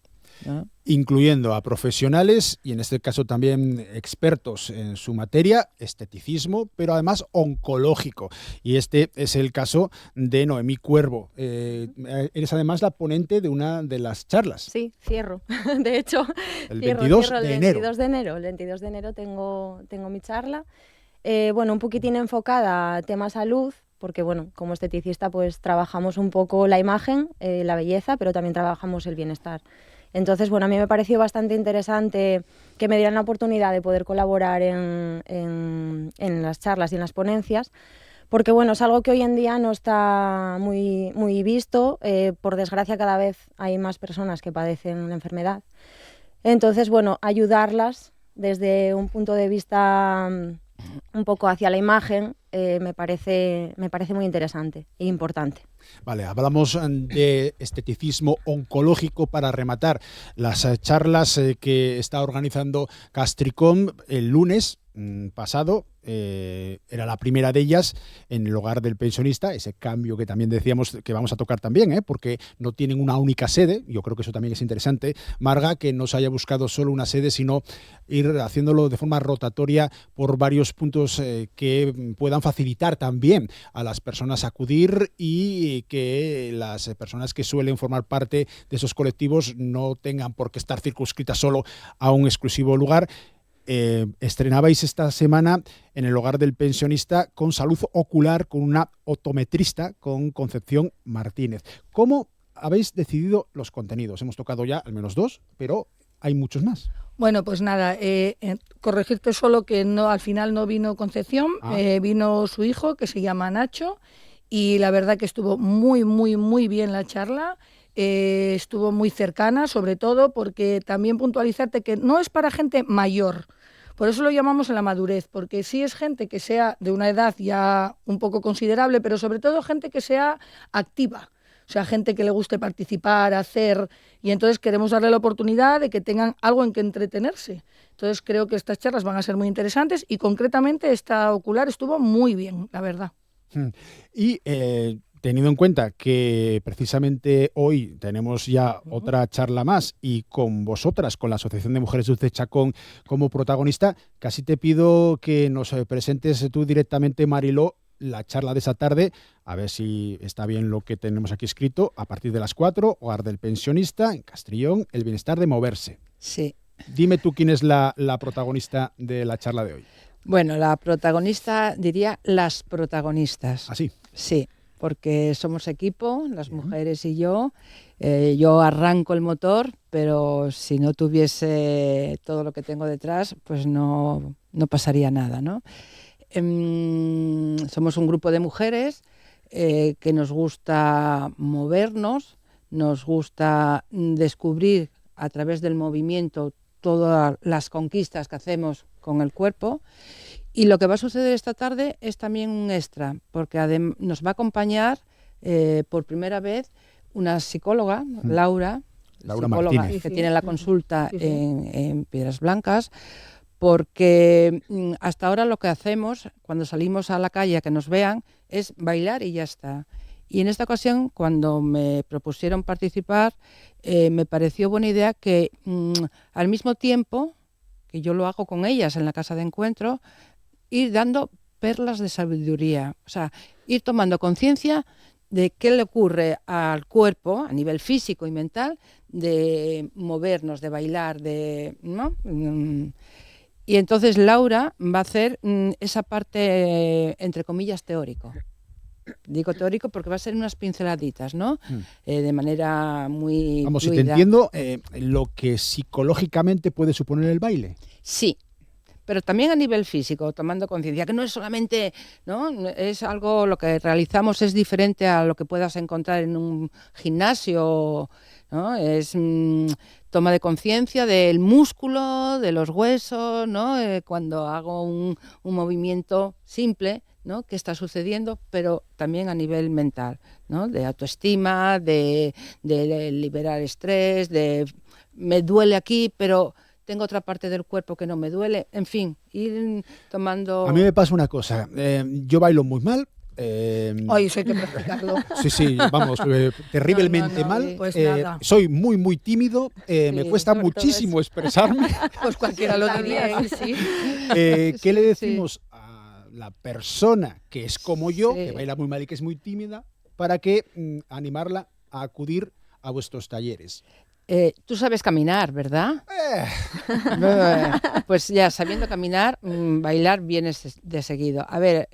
¿no? Incluyendo a profesionales y en este caso también expertos en su materia, esteticismo, pero además oncológico. Y este es el caso de Noemí Cuervo. Eres además la ponente de una de las charlas. Sí, cierro. De hecho, el cierro 22 el de enero. 22 de enero. El 22 de enero tengo mi charla. Bueno, un poquitín enfocada a tema salud, porque bueno, como esteticista pues trabajamos un poco la imagen, la belleza, pero también trabajamos el bienestar. Entonces, bueno, a mí me pareció bastante interesante que me dieran la oportunidad de poder colaborar en las charlas y en las ponencias, porque bueno, es algo que hoy en día no está muy visto. Por desgracia, cada vez hay más personas que padecen la enfermedad. Entonces, bueno, ayudarlas desde un punto de vista un poco hacia la imagen me parece muy interesante e importante. Vale, hablamos de esteticismo oncológico para rematar las charlas que está organizando Castricom el lunes pasado. Era la primera de ellas en el hogar del pensionista, ese cambio que también decíamos que vamos a tocar también, porque no tienen una única sede. Yo creo que eso también es interesante, Marga, que no se haya buscado solo una sede, sino ir haciéndolo de forma rotatoria por varios puntos que puedan facilitar también a las personas acudir y que las personas que suelen formar parte de esos colectivos no tengan por qué estar circunscritas solo a un exclusivo lugar. Estrenabais esta semana en el hogar del pensionista con salud ocular, con una optometrista, con Concepción Martínez. ¿Cómo habéis decidido los contenidos? Hemos tocado ya al menos 2, pero hay muchos más. Bueno, pues nada, corregirte solo que no, al final no vino Concepción, vino su hijo, que se llama Nacho, y la verdad que estuvo muy bien la charla. Estuvo muy cercana, sobre todo porque también puntualizarte que no es para gente mayor, por eso lo llamamos en la madurez, porque sí es gente que sea de una edad ya un poco considerable, pero sobre todo gente que sea activa, o sea, gente que le guste participar, hacer, y entonces queremos darle la oportunidad de que tengan algo en que entretenerse. Entonces creo que estas charlas van a ser muy interesantes y concretamente esta ocular estuvo muy bien, la verdad. Y teniendo en cuenta que precisamente hoy tenemos ya otra charla más y con vosotras, con la Asociación de Mujeres Dulce Chacón como protagonista, casi te pido que nos presentes tú directamente, Mariló, la charla de esa tarde a ver si está bien lo que tenemos aquí escrito, a partir de las 4, Hogar del Pensionista, en Castrillón, el bienestar de moverse. Sí. Dime tú quién es la protagonista de la charla de hoy. Bueno, la protagonista, diría las protagonistas. ¿Así? Sí, porque somos equipo, las mujeres y yo. Yo arranco el motor, pero si no tuviese todo lo que tengo detrás, pues no pasaría nada, ¿no? Somos un grupo de mujeres que nos gusta movernos, nos gusta descubrir a través del movimiento todas las conquistas que hacemos con el cuerpo. Y lo que va a suceder esta tarde es también un extra, porque nos va a acompañar por primera vez una psicóloga, Laura psicóloga Martínez, que tiene la consulta en Piedras Blancas, porque hasta ahora lo que hacemos cuando salimos a la calle a que nos vean es bailar y ya está. Y en esta ocasión, cuando me propusieron participar, me pareció buena idea que al mismo tiempo que yo lo hago con ellas en la casa de encuentro, ir dando perlas de sabiduría, o sea, ir tomando conciencia de qué le ocurre al cuerpo a nivel físico y mental, de movernos, de bailar, ¿no? Y entonces Laura va a hacer esa parte, entre comillas, teórico. Digo teórico porque va a ser unas pinceladitas, ¿no? De manera muy Vamos, fluida. si te entiendo, lo que psicológicamente puede suponer el baile. Sí, pero también a nivel físico, tomando conciencia, que no es solamente, ¿no? Es algo, lo que realizamos es diferente a lo que puedas encontrar en un gimnasio, ¿no? Es toma de conciencia del músculo, de los huesos, ¿no? Cuando hago un movimiento simple, ¿no? ¿Qué está sucediendo? Pero también a nivel mental, ¿no? De autoestima, de liberar estrés, de me duele aquí, pero tengo otra parte del cuerpo que no me duele, en fin, ir tomando... A mí me pasa una cosa, yo bailo muy mal. Hoy eso hay que practicarlo. Sí, vamos, terriblemente mal. Pues nada. Soy muy tímido, me cuesta muchísimo expresarme. Pues cualquiera lo diría, sí. ¿Qué le decimos a la persona que es como yo, que baila muy mal y que es muy tímida, para que animarla a acudir a vuestros talleres? Tú sabes caminar, ¿verdad? Pues ya, sabiendo caminar, bailar viene de seguido. A ver,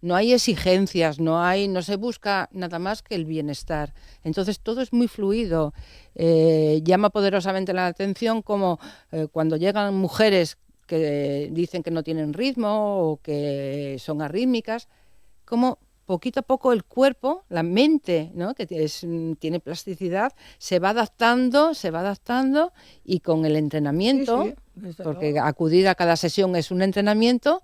no hay exigencias, no se busca nada más que el bienestar. Entonces todo es muy fluido. Llama poderosamente la atención como cuando llegan mujeres que dicen que no tienen ritmo o que son arrítmicas, como poquito a poco el cuerpo, la mente, ¿no? Que tiene plasticidad, se va adaptando y con el entrenamiento, porque acudir a cada sesión es un entrenamiento,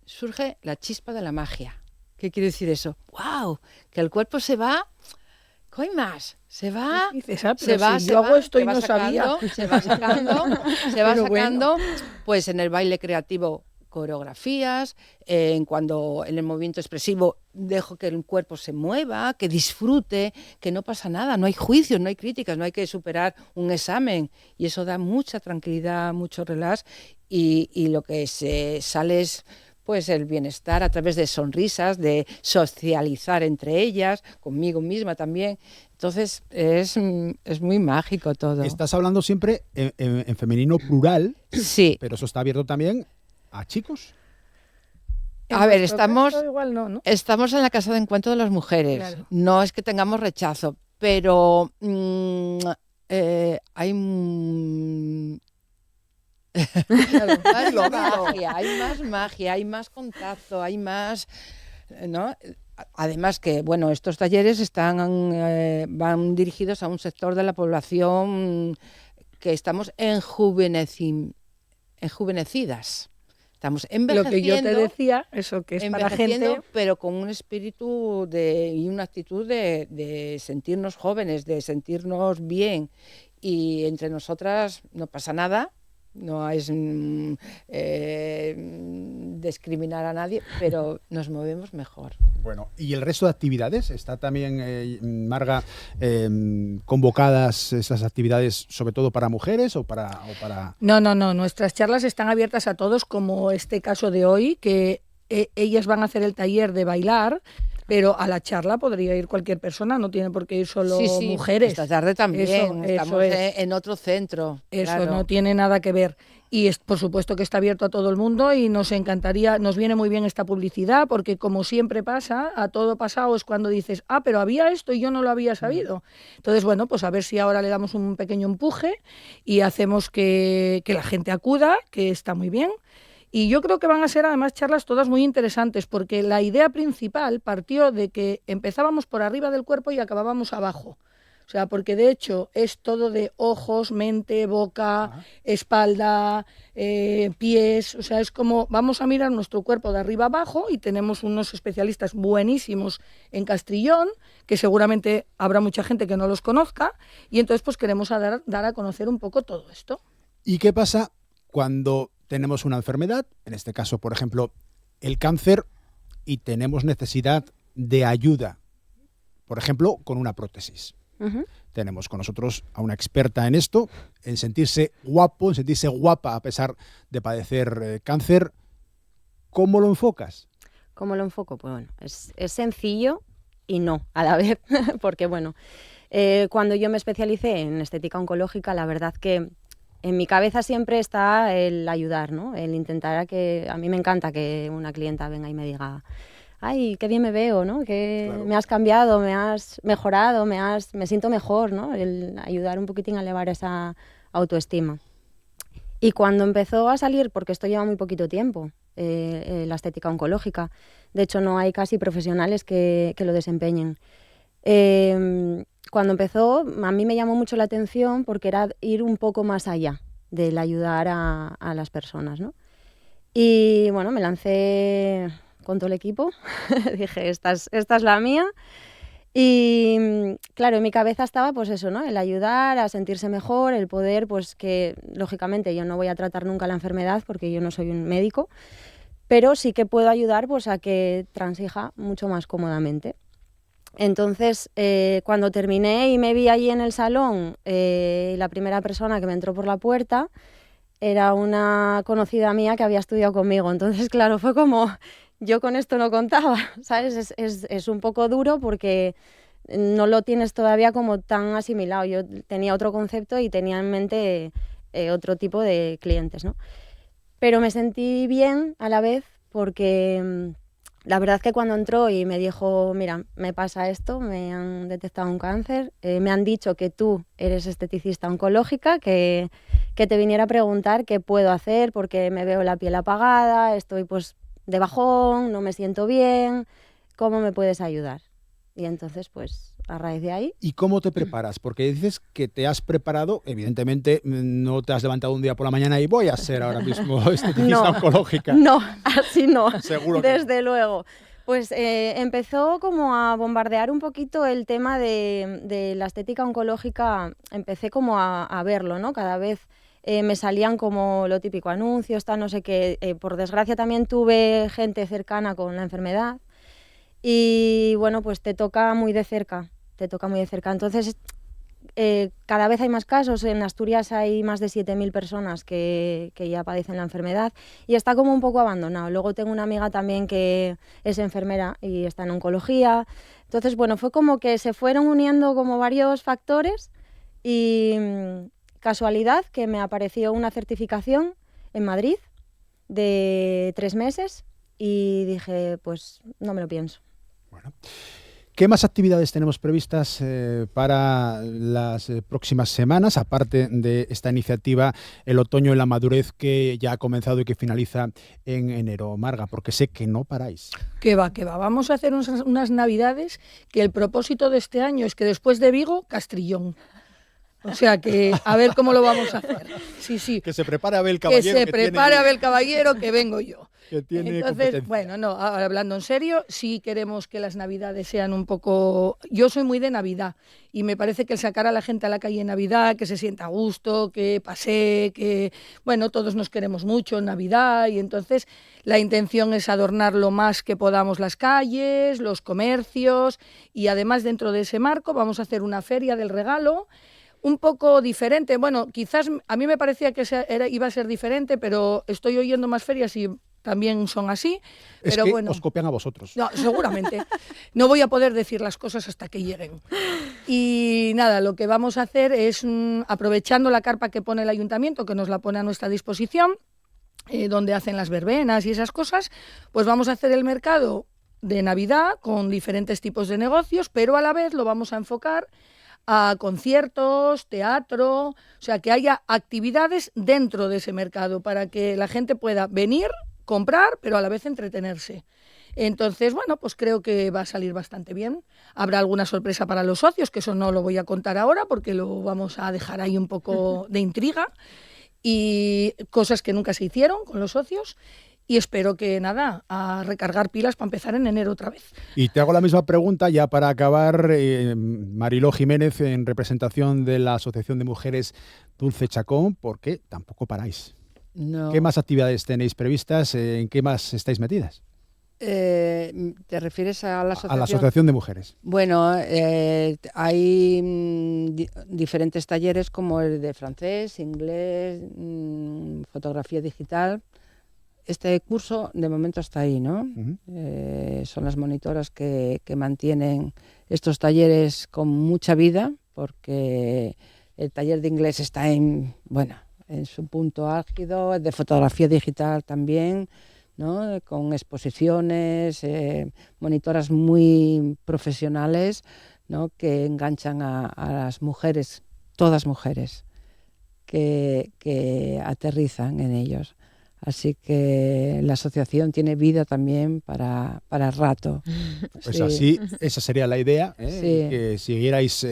surge la chispa de la magia. ¿Qué quiere decir eso? ¡Wow! Que el cuerpo se va... ¿Qué hay más? Se va, yo hago esto y no sabía. Se va sacando, pues en el baile creativo coreografías, cuando en el movimiento expresivo dejo que el cuerpo se mueva, que disfrute, que no pasa nada, no hay juicios, no hay críticas, no hay que superar un examen y eso da mucha tranquilidad, mucho relax y lo que se sale es pues el bienestar a través de sonrisas, de socializar entre ellas, conmigo misma también. Entonces es muy mágico todo. Estás hablando siempre en femenino plural, sí, pero eso está abierto también a chicos. A ver, estamos en la casa de encuentro de las mujeres. Claro. No es que tengamos rechazo, pero hay más magia, hay más contacto, hay más, ¿no? Además que, bueno, estos talleres van dirigidos a un sector de la población que estamos enjuvenecidas. Estamos envejeciendo. Lo que yo te decía, eso que es para gente... pero con un espíritu y una actitud de sentirnos jóvenes, de sentirnos bien. Y entre nosotras no pasa nada, no es discriminar a nadie, pero nos movemos mejor. Bueno, ¿y el resto de actividades? ¿Está también, Marga, convocadas esas actividades sobre todo para mujeres o para...? No, nuestras charlas están abiertas a todos, como este caso de hoy, que ellas van a hacer el taller de bailar, pero a la charla podría ir cualquier persona, no tiene por qué ir solo mujeres. Esta tarde también, estamos es. en otro centro. Eso claro. no tiene nada que ver. Y por supuesto que está abierto a todo el mundo y nos encantaría, nos viene muy bien esta publicidad porque como siempre pasa, a todo pasado es cuando dices, pero había esto y yo no lo había sabido. Entonces, bueno, pues a ver si ahora le damos un pequeño empuje y hacemos que la gente acuda, que está muy bien. Y yo creo que van a ser además charlas todas muy interesantes porque la idea principal partió de que empezábamos por arriba del cuerpo y acabábamos abajo. O sea, porque de hecho es todo de ojos, mente, boca, espalda, pies. O sea, es como vamos a mirar nuestro cuerpo de arriba abajo y tenemos unos especialistas buenísimos en Castrillón, que seguramente habrá mucha gente que no los conozca, y entonces pues queremos dar a conocer un poco todo esto. ¿Y qué pasa cuando tenemos una enfermedad, en este caso, por ejemplo, el cáncer, y tenemos necesidad de ayuda, por ejemplo, con una prótesis? Tenemos con nosotros a una experta en esto, en sentirse guapo, en sentirse guapa a pesar de padecer cáncer. ¿Cómo lo enfocas? ¿Cómo lo enfoco? Pues bueno, es sencillo y no a la vez, porque bueno, cuando yo me especialicé en estética oncológica, la verdad que en mi cabeza siempre está el ayudar, ¿no? El intentar a mí me encanta que una clienta venga y me diga, ay, qué bien me veo, ¿no? Que claro, me has cambiado, me has mejorado, me siento mejor, ¿no? El ayudar un poquitín a elevar esa autoestima. Y cuando empezó a salir, porque esto lleva muy poquito tiempo, la estética oncológica, de hecho no hay casi profesionales que lo desempeñen. Cuando empezó, a mí me llamó mucho la atención porque era ir un poco más allá del ayudar a las personas, ¿no? Y bueno, me lancé con todo el equipo, dije, esta es la mía. Y claro, en mi cabeza estaba pues eso, ¿no? El ayudar a sentirse mejor, el poder, pues que lógicamente yo no voy a tratar nunca la enfermedad porque yo no soy un médico, pero sí que puedo ayudar pues a que transija mucho más cómodamente. Entonces, cuando terminé y me vi allí en el salón, la primera persona que me entró por la puerta era una conocida mía que había estudiado conmigo. Entonces, claro, fue como, yo con esto no contaba, ¿sabes? Es un poco duro porque no lo tienes todavía como tan asimilado. Yo tenía otro concepto y tenía en mente otro tipo de clientes, ¿no? Pero me sentí bien a la vez porque la verdad es que cuando entró y me dijo, mira, me pasa esto, me han detectado un cáncer, me han dicho que tú eres esteticista oncológica, que te viniera a preguntar qué puedo hacer porque me veo la piel apagada, estoy pues de bajón, no me siento bien, ¿cómo me puedes ayudar? Y entonces, pues, a raíz de ahí... ¿Y cómo te preparas? Porque dices que te has preparado, evidentemente no te has levantado un día por la mañana y voy a ser ahora mismo esteticista oncológica. No, así no, Seguro que desde luego. Pues empezó como a bombardear un poquito el tema de la estética oncológica, empecé como a verlo, ¿no? Cada vez me salían como lo típico, anuncios, tal, no sé qué. Por desgracia también tuve gente cercana con la enfermedad. Y bueno, pues te toca muy de cerca. Entonces, cada vez hay más casos. En Asturias hay más de 7.000 personas que ya padecen la enfermedad y está como un poco abandonado. Luego tengo una amiga también que es enfermera y está en oncología. Entonces, bueno, fue como que se fueron uniendo como varios factores y casualidad que me apareció una certificación en Madrid de 3 meses y dije, pues no me lo pienso. Bueno, ¿qué más actividades tenemos previstas para las próximas semanas, aparte de esta iniciativa El otoño en la madurez que ya ha comenzado y que finaliza en enero? Marga, porque sé que no paráis. Que va. Vamos a hacer unas navidades que el propósito de este año es que después de Vigo, Castrillón. O sea que a ver cómo lo vamos a hacer. Sí. Que se prepare Abel Caballero. Abel Caballero, que vengo yo. Entonces, bueno, no, ahora hablando en serio, sí queremos que las navidades sean un poco... Yo soy muy de Navidad y me parece que el sacar a la gente a la calle en Navidad, que se sienta a gusto, que pase, que... Bueno, todos nos queremos mucho en Navidad y entonces la intención es adornar lo más que podamos las calles, los comercios y además dentro de ese marco vamos a hacer una feria del regalo un poco diferente. Bueno, quizás a mí me parecía que iba a ser diferente, pero estoy oyendo más ferias y también son así. Es pero que bueno, os copian a vosotros. no, seguramente. No voy a poder decir las cosas hasta que lleguen. Y nada, lo que vamos a hacer es, aprovechando la carpa que pone el ayuntamiento, que nos la pone a nuestra disposición, donde hacen las verbenas y esas cosas, pues vamos a hacer el mercado de Navidad con diferentes tipos de negocios, pero a la vez lo vamos a enfocar a conciertos, teatro, o sea, que haya actividades dentro de ese mercado para que la gente pueda venir, comprar, pero a la vez entretenerse. Entonces, bueno, pues creo que va a salir bastante bien. Habrá alguna sorpresa para los socios, que eso no lo voy a contar ahora porque lo vamos a dejar ahí un poco de intriga, y cosas que nunca se hicieron con los socios. Y espero que, nada, a recargar pilas para empezar en enero otra vez. Y te hago la misma pregunta ya para acabar, Mariló Jiménez, en representación de la Asociación de Mujeres Dulce Chacón, ¿por qué tampoco paráis? No. ¿Qué más actividades tenéis previstas? ¿En qué más estáis metidas? ¿Te refieres a la asociación? A la Asociación de Mujeres. Bueno, hay diferentes talleres como el de francés, inglés, fotografía digital. Este curso de momento está ahí, ¿no? Son las monitoras que mantienen estos talleres con mucha vida, porque el taller de inglés está en su punto álgido, el de fotografía digital también, ¿no? Con exposiciones, monitoras muy profesionales, ¿no? Que enganchan a las mujeres, todas mujeres, que aterrizan en ellos. Así que la asociación tiene vida también para rato. Pues sí. Así, esa sería la idea, Sí. que siguierais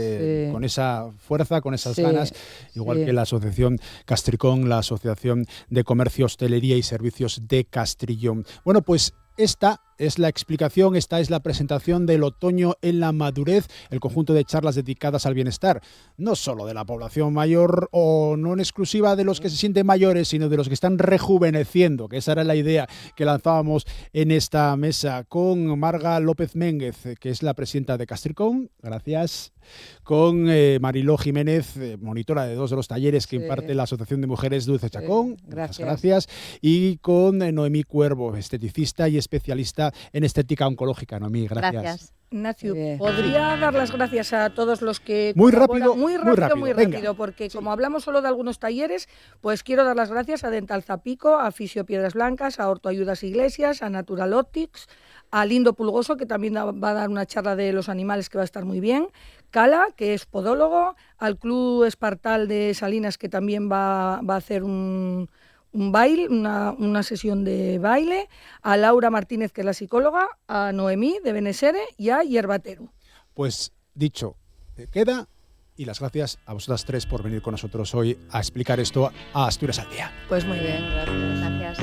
con esa fuerza, con esas ganas, igual que la Asociación Castricón, la Asociación de Comercio, Hostelería y Servicios de Castrillón. Bueno, pues esta es la explicación, esta es la presentación del Otoño en la Madurez, el conjunto de charlas dedicadas al bienestar, no solo de la población mayor o no en exclusiva de los que se sienten mayores, sino de los que están rejuveneciendo, que esa era la idea que lanzábamos en esta mesa, con Marga López Méndez, que es la presidenta de Castricón, gracias, con Mariló Jiménez, monitora de 2 de los talleres que imparte la Asociación de Mujeres Dulce Chacón, gracias, y con Noemí Cuervo, esteticista y especialista en estética oncológica. Noemí, gracias. Ignacio, podría dar las gracias a todos los que muy rápido, rápido, porque como hablamos solo de algunos talleres, pues quiero dar las gracias a Dental Zapico, a Fisio Piedras Blancas, a Ortoayudas Iglesias, a Natural Optics, a Lindo Pulgoso, que también va a dar una charla de los animales que va a estar muy bien, Cala, que es podólogo, al Club Espartal de Salinas, que también va a hacer un baile, una sesión de baile, a Laura Martínez, que es la psicóloga, a Noemí de Benesere y a Hierbatero. Pues dicho, queda, y las gracias a vosotras 3 por venir con nosotros hoy a explicar esto a Asturias al Día. Pues muy bien, gracias.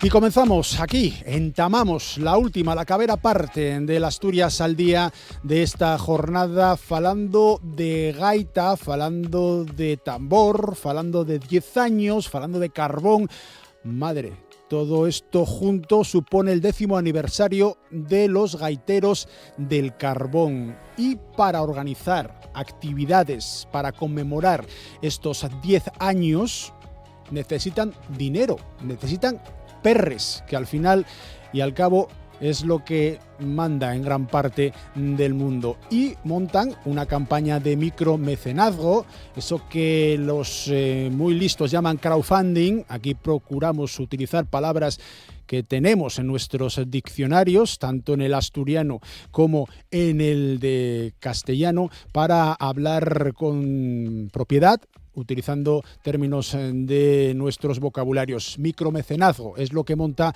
Y comenzamos aquí, entamamos la cabera parte del Asturias al Día de esta jornada, falando de gaita, falando de tambor, falando de 10 años, falando de carbón. Madre, todo esto junto supone el 10º aniversario de los gaiteros del carbón. Y para organizar actividades, para conmemorar estos 10 años, necesitan dinero, necesitan perres, que al final y al cabo es lo que manda en gran parte del mundo. Y montan una campaña de micromecenazgo, eso que los muy listos llaman crowdfunding. Aquí procuramos utilizar palabras que tenemos en nuestros diccionarios, tanto en el asturiano como en el de castellano, para hablar con propiedad, utilizando términos de nuestros vocabularios. Micromecenazgo es lo que monta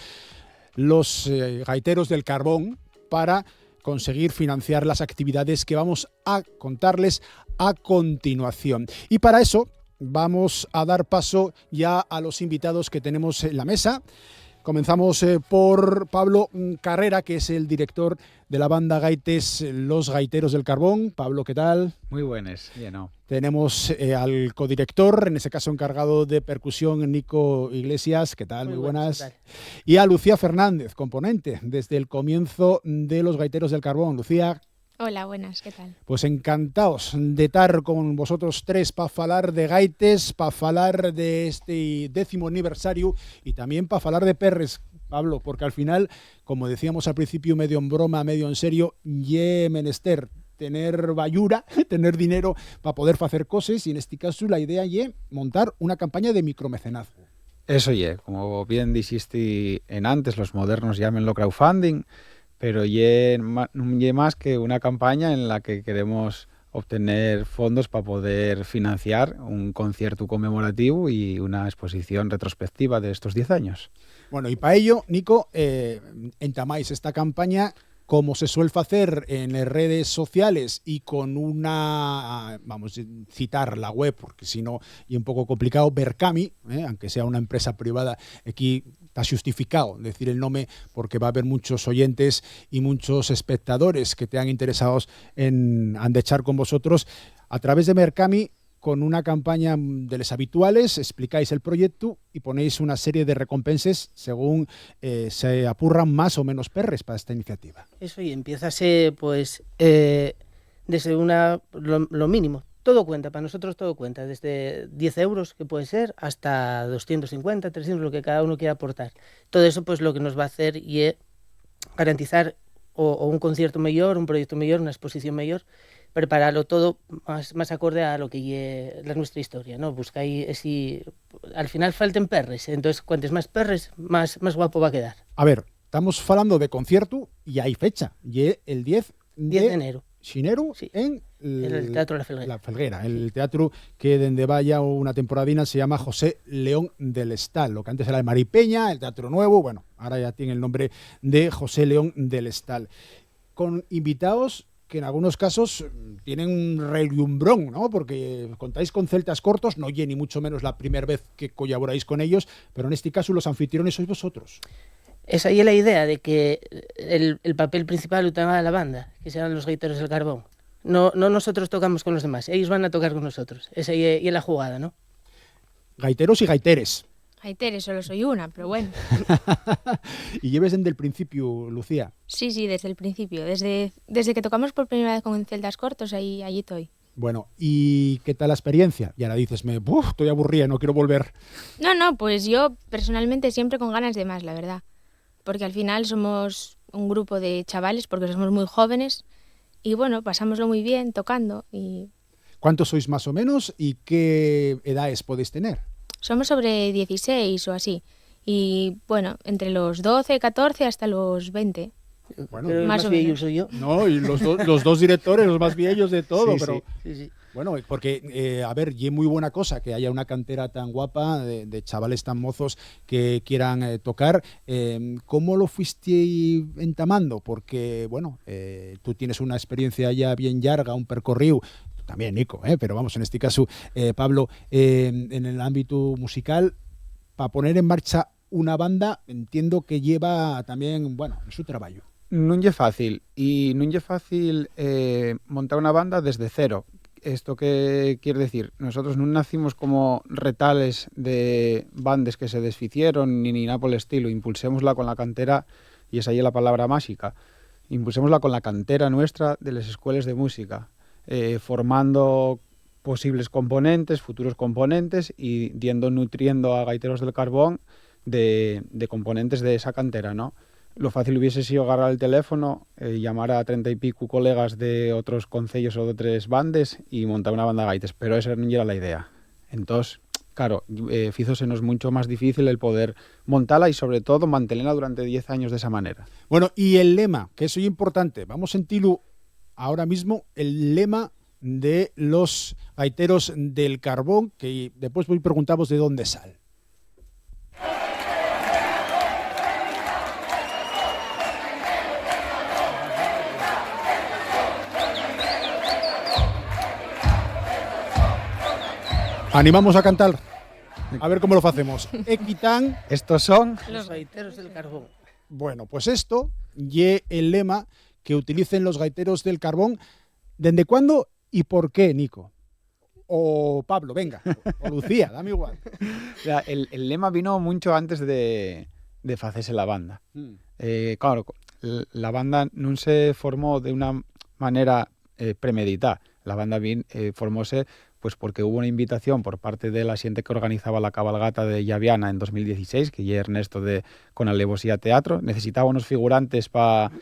los gaiteros del carbón para conseguir financiar las actividades que vamos a contarles a continuación. Y para eso vamos a dar paso ya a los invitados que tenemos en la mesa. Comenzamos por Pablo Carrera, que es el director de la banda Gaites Los Gaiteros del Carbón. Pablo, ¿qué tal? Muy buenas, bien, ¿no? Tenemos al codirector, en ese caso encargado de percusión, Nico Iglesias. ¿Qué tal? Muy buenas. ¿Qué tal? Y a Lucía Fernández, componente desde el comienzo de Los Gaiteros del Carbón. Lucía. Hola, buenas, ¿qué tal? Pues encantados de estar con vosotros tres para falar de gaites, para falar de este 10º aniversario y también para falar de perres, Pablo, porque al final, como decíamos al principio, medio en broma, medio en serio, ye menester tener bayura, tener dinero para poder hacer cosas, y en este caso la idea ye montar una campaña de micromecenazgo. Eso como bien dijiste en antes, los modernos llámenlo crowdfunding, pero no ye más que una campaña en la que queremos obtener fondos para poder financiar un concierto conmemorativo y una exposición retrospectiva de estos 10 años. Bueno, y para ello, Nico, entamáis esta campaña como se suele hacer en las redes sociales y con una, vamos a citar la web, porque si no, y un poco complicado, Berkami, aunque sea una empresa privada, aquí está justificado decir el nombre porque va a haber muchos oyentes y muchos espectadores que te han interesados en andechar con vosotros. A través de Berkami, con una campaña de les habituales, explicáis el proyecto y ponéis una serie de recompensas según se apurran más o menos perres para esta iniciativa. Eso, y empiézase pues desde lo mínimo. Todo cuenta, para nosotros todo cuenta, desde 10 euros, que puede ser, hasta 250, 300, lo que cada uno quiera aportar. Todo eso pues lo que nos va a hacer y garantizar o un concierto mejor, un proyecto mejor, una exposición mejor, prepararlo todo más acorde a lo que es nuestra historia, ¿no? Buscáis si al final falten perres, entonces cuantos más perres, más guapo va a quedar. A ver, estamos hablando de concierto y hay fecha, y el 10 de enero. Xineru, sí, en el Teatro La Felguera. El teatro que desde vaya una temporadina se llama José León del Estal, lo que antes era el Maripeña, el Teatro Nuevo, bueno, ahora ya tiene el nombre de José León del Estal, con invitados que en algunos casos tienen un relumbrón, ¿no? Porque contáis con celtas cortos, no oye ni mucho menos la primera vez que colaboráis con ellos, pero en este caso los anfitriones sois vosotros. Esa es la idea de que el papel principal lo tenga la banda, que sean los gaiteros del carbón. No nosotros tocamos con los demás, ellos van a tocar con nosotros. Esa es la jugada, ¿no? Gaiteros y gaiteres. Gaiteres, solo soy una, pero bueno. ¿Y lleves desde el principio, Lucía? Sí, desde el principio. Desde que tocamos por primera vez con celtas cortos, allí estoy. Bueno, ¿y qué tal la experiencia? Y ahora dices, estoy aburrida, no quiero volver. No, pues yo personalmente siempre con ganas de más, la verdad. Porque al final somos un grupo de chavales, porque somos muy jóvenes, y bueno, pasámoslo muy bien tocando. ¿Cuántos sois más o menos y qué edades podéis tener? Somos sobre 16 o así, y bueno, entre los 12, 14 hasta los 20. Bueno, más viejos soy yo. No, y los dos directores, los más viejos de todo, sí, pero... Sí. Bueno, porque, a ver, y es muy buena cosa que haya una cantera tan guapa de chavales tan mozos que quieran tocar. ¿Cómo lo fuiste entamando? Porque, bueno, tú tienes una experiencia ya bien larga, un percorrido, también Nico, pero vamos, en este caso, Pablo, en el ámbito musical, para poner en marcha una banda, entiendo que lleva también, bueno, en su trabajo. No es fácil, y no es fácil montar una banda desde cero. ¿Esto qué quiere decir? Nosotros no nacimos como retales de bandas que se desficieron ni nada por el estilo. Impulsémosla con la cantera, y esa ahí es la palabra mágica. Impulsémosla con la cantera nuestra de las escuelas de música, formando posibles componentes, futuros componentes, y nutriendo a gaiteros del carbón de componentes de esa cantera, ¿no? Lo fácil hubiese sido agarrar el teléfono, llamar a 30 y pico colegas de otros concellos o de otras bandas y montar una banda de gaites, pero esa no era la idea. Entonces, claro, fízosenos mucho más difícil el poder montarla y sobre todo mantenerla durante 10 años de esa manera. Bueno, y el lema, que es muy importante, vamos a sentirlo ahora mismo, el lema de los gaiteros del carbón, que después voy a preguntaros de dónde sale. Animamos a cantar. A ver cómo lo hacemos. Equitán. Estos son los gaiteros del carbón. Bueno, pues esto y el lema que utilicen los gaiteros del carbón. ¿Desde cuándo y por qué, Nico? O Pablo, venga. O Lucía, dame igual. El lema vino mucho antes de hacerse la banda. Claro, la banda no se formó de una manera premeditada. La banda formóse pues porque hubo una invitación por parte de la xente que organizaba la cabalgata de Llaviana en 2016, que lle Ernesto con Alevosía Teatro. Necesitaba unos figurantes para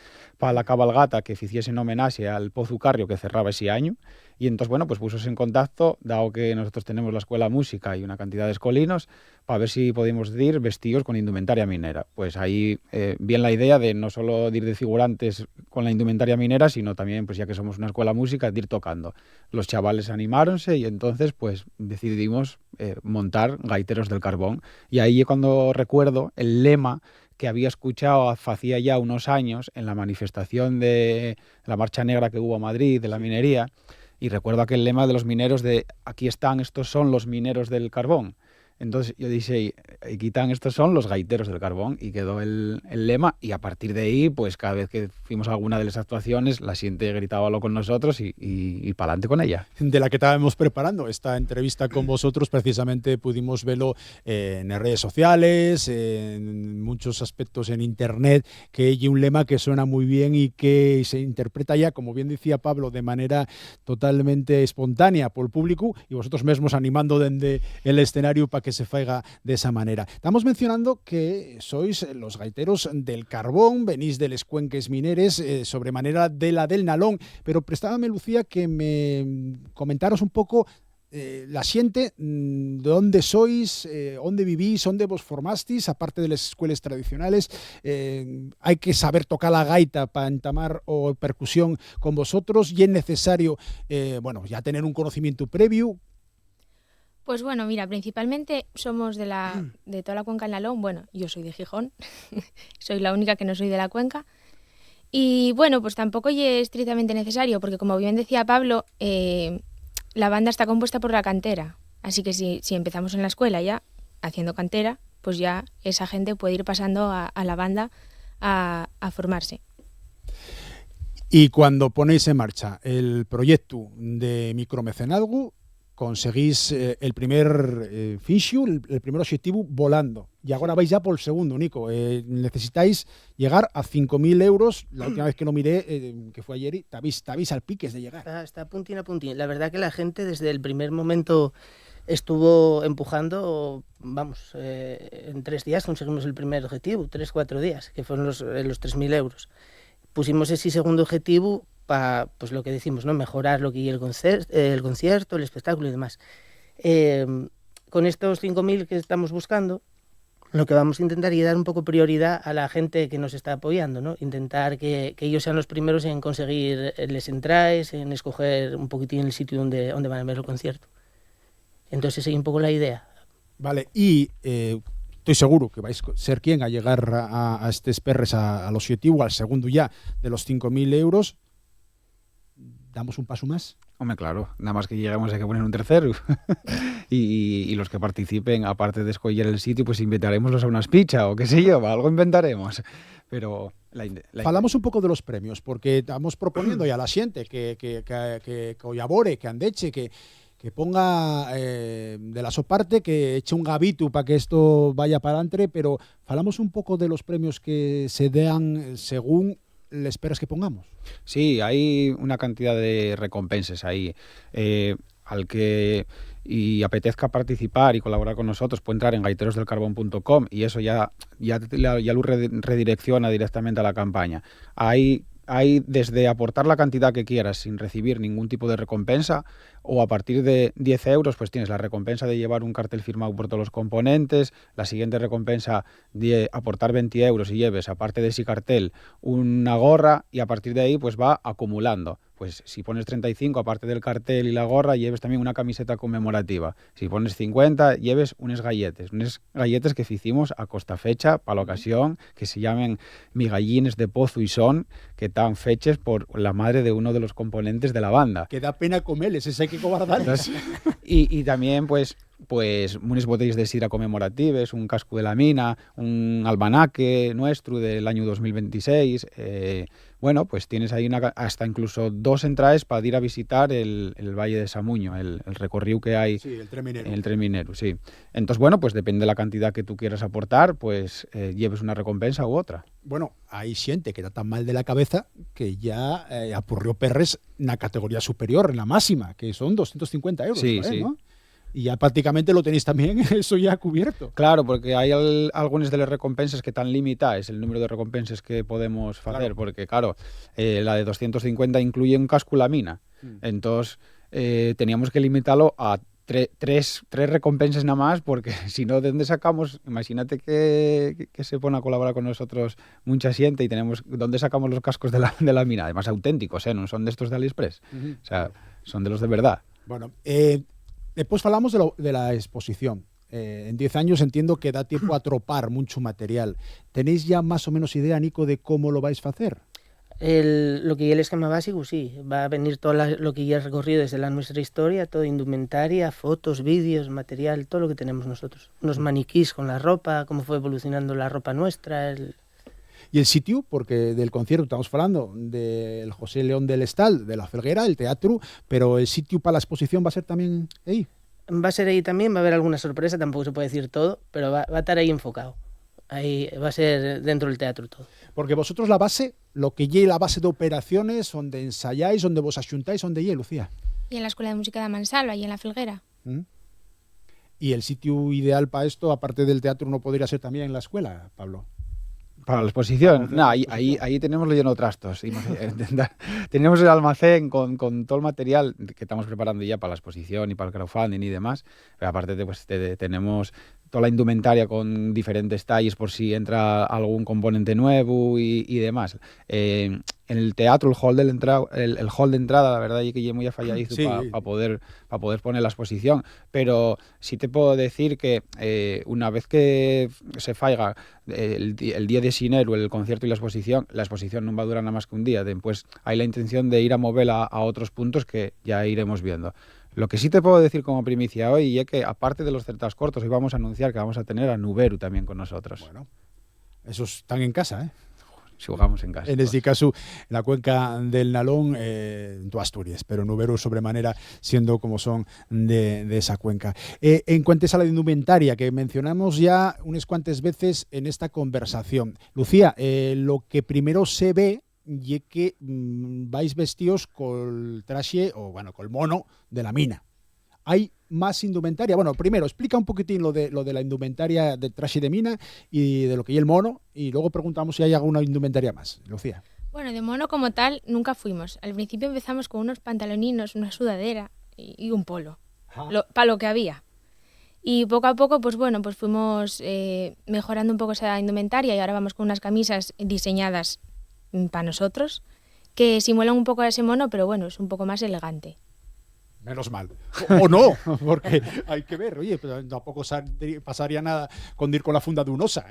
la cabalgata que ficiesen homenaxe al Pozu Carrio que cerraba ese año. Y entonces, bueno, pues pusos en contacto, dado que nosotros tenemos la Escuela de Música y una cantidad de escolinos, para ver si podíamos ir vestidos con indumentaria minera. Pues ahí bien la idea de no solo ir de figurantes con la indumentaria minera, sino también, pues ya que somos una escuela de música, de ir tocando. Los chavales animáronse y entonces pues decidimos montar Gaiteros del Carbón. Y ahí cuando recuerdo el lema que había escuchado hacía ya unos años en la manifestación de la Marcha Negra que hubo a Madrid, de la minería, y recuerdo aquel lema de los mineros de aquí están, estos son los mineros del carbón. Entonces yo dije, aquí están, estos son los gaiteros del carbón, y quedó el lema, y a partir de ahí, pues cada vez que fuimos a alguna de las actuaciones, la xente gritábalo con nosotros y para adelante con ella. De la que estábamos preparando esta entrevista con vosotros, precisamente pudimos verlo en redes sociales, en muchos aspectos en internet, que hay un lema que suena muy bien y que se interpreta ya, como bien decía Pablo, de manera totalmente espontánea por el público, y vosotros mismos animando desde el escenario para que se faiga de esa manera. Estamos mencionando que sois los gaiteros del carbón, venís de les cuenques mineres, sobremanera de la del Nalón, pero prestábame, Lucía, que me comentaros un poco la xente, de dónde sois, dónde vivís, dónde vos formasteis, aparte de las escuelas tradicionales. Hay que saber tocar la gaita para entamar o percusión con vosotros, y es necesario ya tener un conocimiento previo. Pues bueno, mira, principalmente somos de toda la cuenca del Nalón. Bueno, yo soy de Gijón, soy la única que no soy de la cuenca. Y bueno, pues tampoco es estrictamente necesario, porque como bien decía Pablo, la banda está compuesta por la cantera. Así que si empezamos en la escuela ya haciendo cantera, pues ya esa gente puede ir pasando a la banda a formarse. Y cuando ponéis en marcha el proyecto de micromecenazgo, conseguís el primer fixo, el primer objetivo volando. Y ahora vais ya por el segundo, Nico. Necesitáis llegar a 5.000 euros. La última vez que lo miré, que fue ayer, estabais al piques de llegar. Está puntín a puntín. La verdad que la gente desde el primer momento estuvo empujando. Vamos, en 3 días conseguimos el primer objetivo, 3-4 días, que fueron los 3.000 euros. Pusimos ese segundo objetivo para, pues lo que decimos, ¿no? Mejorar lo que es el concierto, el espectáculo y demás. Con estos 5.000 que estamos buscando, lo que vamos a intentar es dar un poco prioridad a la gente que nos está apoyando, ¿no? Intentar que ellos sean los primeros en conseguir les entradas, en escoger un poquitín el sitio donde van a ver el concierto. Entonces, esa es un poco la idea. Vale, y estoy seguro que vais a ser quien a llegar a estos perres al objetivo, al segundo ya de los 5.000 euros. ¿Damos un paso más? Hombre, claro, nada más que lleguemos hay que poner un tercero. y los que participen, aparte de escoger el sitio, pues invitaremoslos a unas pizzas o qué sé yo, algo inventaremos. Pero falamos un pouco de los premios, porque estamos proponiendo ya a la xente que colabore, que andeche, que ponga de la su parte, que eche un gavito para que esto vaya para adelante, pero falamos un poco de los premios que se dan según les esperas que pongamos. Sí, hay una cantidad de recompensas ahí. Al que apetezca participar y colaborar con nosotros puede entrar en gaiterosdelcarbón.com y eso ya lo redirecciona directamente a la campaña. Hay desde aportar la cantidad que quieras sin recibir ningún tipo de recompensa, o a partir de 10 euros pues tienes la recompensa de llevar un cartel firmado por todos los componentes, la siguiente recompensa de aportar 20 euros y lleves, aparte de ese cartel, una gorra, y a partir de ahí pues va acumulando. Pues si pones 35, aparte del cartel y la gorra, lleves también una camiseta conmemorativa. Si pones 50, lleves unos galletes que hicimos a costa fecha para la ocasión, que se llaman migallines de Pozu y Son, que están feches por la madre de uno de los componentes de la banda. Que da pena comerles, ese hay que guardarles. Y también pues unas botellas de sidra conmemorativas, un casco de la mina, un albanaque nuestro del año 2026, bueno, pues tienes ahí hasta incluso 2 entradas para ir a visitar el Valle de Samuño, el recorrido que hay. Sí, el Tren Minero. El Tren Minero, sí. Entonces, bueno, pues depende de la cantidad que tú quieras aportar, pues lleves una recompensa u otra. Bueno, hay xente que está tan mal de la cabeza que ya apurrió perres na categoría superior, en la máxima, que son 250 euros. Sí, por ahí, sí. ¿no? Y ya prácticamente lo tenéis también eso ya cubierto. Claro, porque hay algunas de las recompensas que están limitadas, el número de recompensas que podemos hacer, Claro. porque claro, la de 250 incluye un casco y la mina. Entonces, teníamos que limitarlo a tres recompensas nada más, porque si no, ¿de dónde sacamos? Imagínate que se pone a colaborar con nosotros mucha gente y tenemos, ¿dónde sacamos los cascos de la mina? Además auténticos, no son de estos de AliExpress. O sea, son de los de verdad. Bueno, después hablamos de la exposición. En 10 años entiendo que da tiempo a tropar mucho material. ¿Tenéis ya más o menos idea, Nico, de cómo lo vais a hacer? Lo que ya el esquema básico, sí, va a venir todo lo que ya he recorrido desde nuestra historia, todo indumentaria, fotos, vídeos, material, todo lo que tenemos nosotros. Unos maniquís con la ropa, cómo fue evolucionando la ropa nuestra. ¿Y el sitio? Porque del concierto estamos hablando del José León del Estal, de la Felguera, el teatro, pero el sitio para la exposición va a ser también ahí. Va a ser ahí también, va a haber alguna sorpresa, tampoco se puede decir todo, pero va a estar ahí enfocado. Ahí va a ser dentro del teatro todo. Porque vosotros la base, lo que lleve la base de operaciones, donde ensayáis, donde vos axuntáis, donde lleve, Lucía. Y en la Escuela de Música de Mansalva y en la Felguera. Y el sitio ideal para esto, aparte del teatro, no podría ser también en la escuela, Pablo. Para la exposición, no, ahí tenemos lleno de trastos. Tenemos el almacén con todo el material que estamos preparando ya para la exposición y para el crowdfunding y demás. Pero aparte tenemos toda la indumentaria con diferentes talles por si entra algún componente nuevo y demás. En el teatro, el hall de entrada, la verdad es que ya muy falladizo Sí. para poder poner la exposición. Pero sí te puedo decir que una vez que se faiga el día de Xinero, el concierto y la exposición no va a durar nada más que un día. Después hay la intención de ir a moverla a otros puntos que ya iremos viendo. Lo que sí te puedo decir como primicia hoy es que, aparte de los certas cortos, hoy vamos a anunciar que vamos a tener a Nuberu también con nosotros. Bueno, esos están en casa, ¿eh? Si jugamos en casa. En este caso, en la cuenca del Nalón, en tu Asturias, pero Nuberu sobremanera siendo como son de esa cuenca. En cuanto a la indumentaria, que mencionamos ya unas cuantas veces en esta conversación. Lucía, lo que primero se ve y que vais vestidos con el traje, o bueno, con el mono de la mina. ¿Hay más indumentaria? Bueno, primero, explica un poquitín lo de la indumentaria del traje de mina y de lo que hay el mono, y luego preguntamos si hay alguna indumentaria más. Lucía. Bueno, de mono como tal nunca fuimos. Al principio empezamos con unos pantaloninos, una sudadera y un polo, para lo que había. Y poco a poco, pues bueno, pues fuimos mejorando un poco esa indumentaria y ahora vamos con unas camisas diseñadas para nosotros, que simulan un poco a ese mono, pero bueno, es un poco más elegante. Menos mal. O no, porque hay que ver, oye, pero tampoco pasaría nada con ir con la funda de un osa,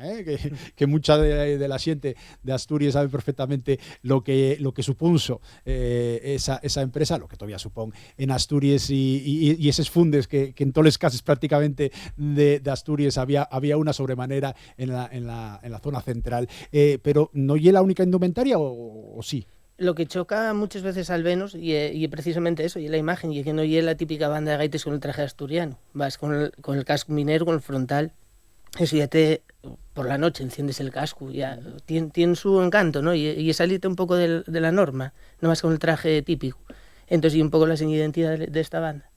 que mucha de la gente de Asturias sabe perfectamente lo que supuso esa empresa, lo que todavía supone en Asturias y esos fundes que en todos los casos prácticamente de Asturias había una sobremanera en la zona central. Pero ¿no es la única indumentaria o sí? Lo que choca muchas veces al Venus y precisamente eso, y la imagen, y que no es la típica banda de gaites con el traje asturiano. Vas con el casco minero, con el frontal, eso ya por la noche enciendes el casco, ya tiene su encanto, ¿no? Y salirte un poco de la norma, no vas con el traje típico. Entonces, y un poco la identidad de esta banda.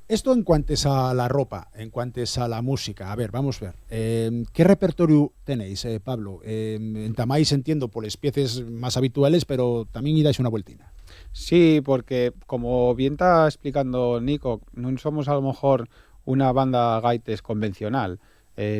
Esto en cuanto a la ropa, en cuanto a la música. A ver, vamos a ver. ¿Qué repertorio tenéis, Pablo? Entamáis, entiendo, por las piezas más habituales, pero también iráis una vueltina. Sí, porque como bien está explicando Nico, no somos a lo mejor una banda gaites convencional.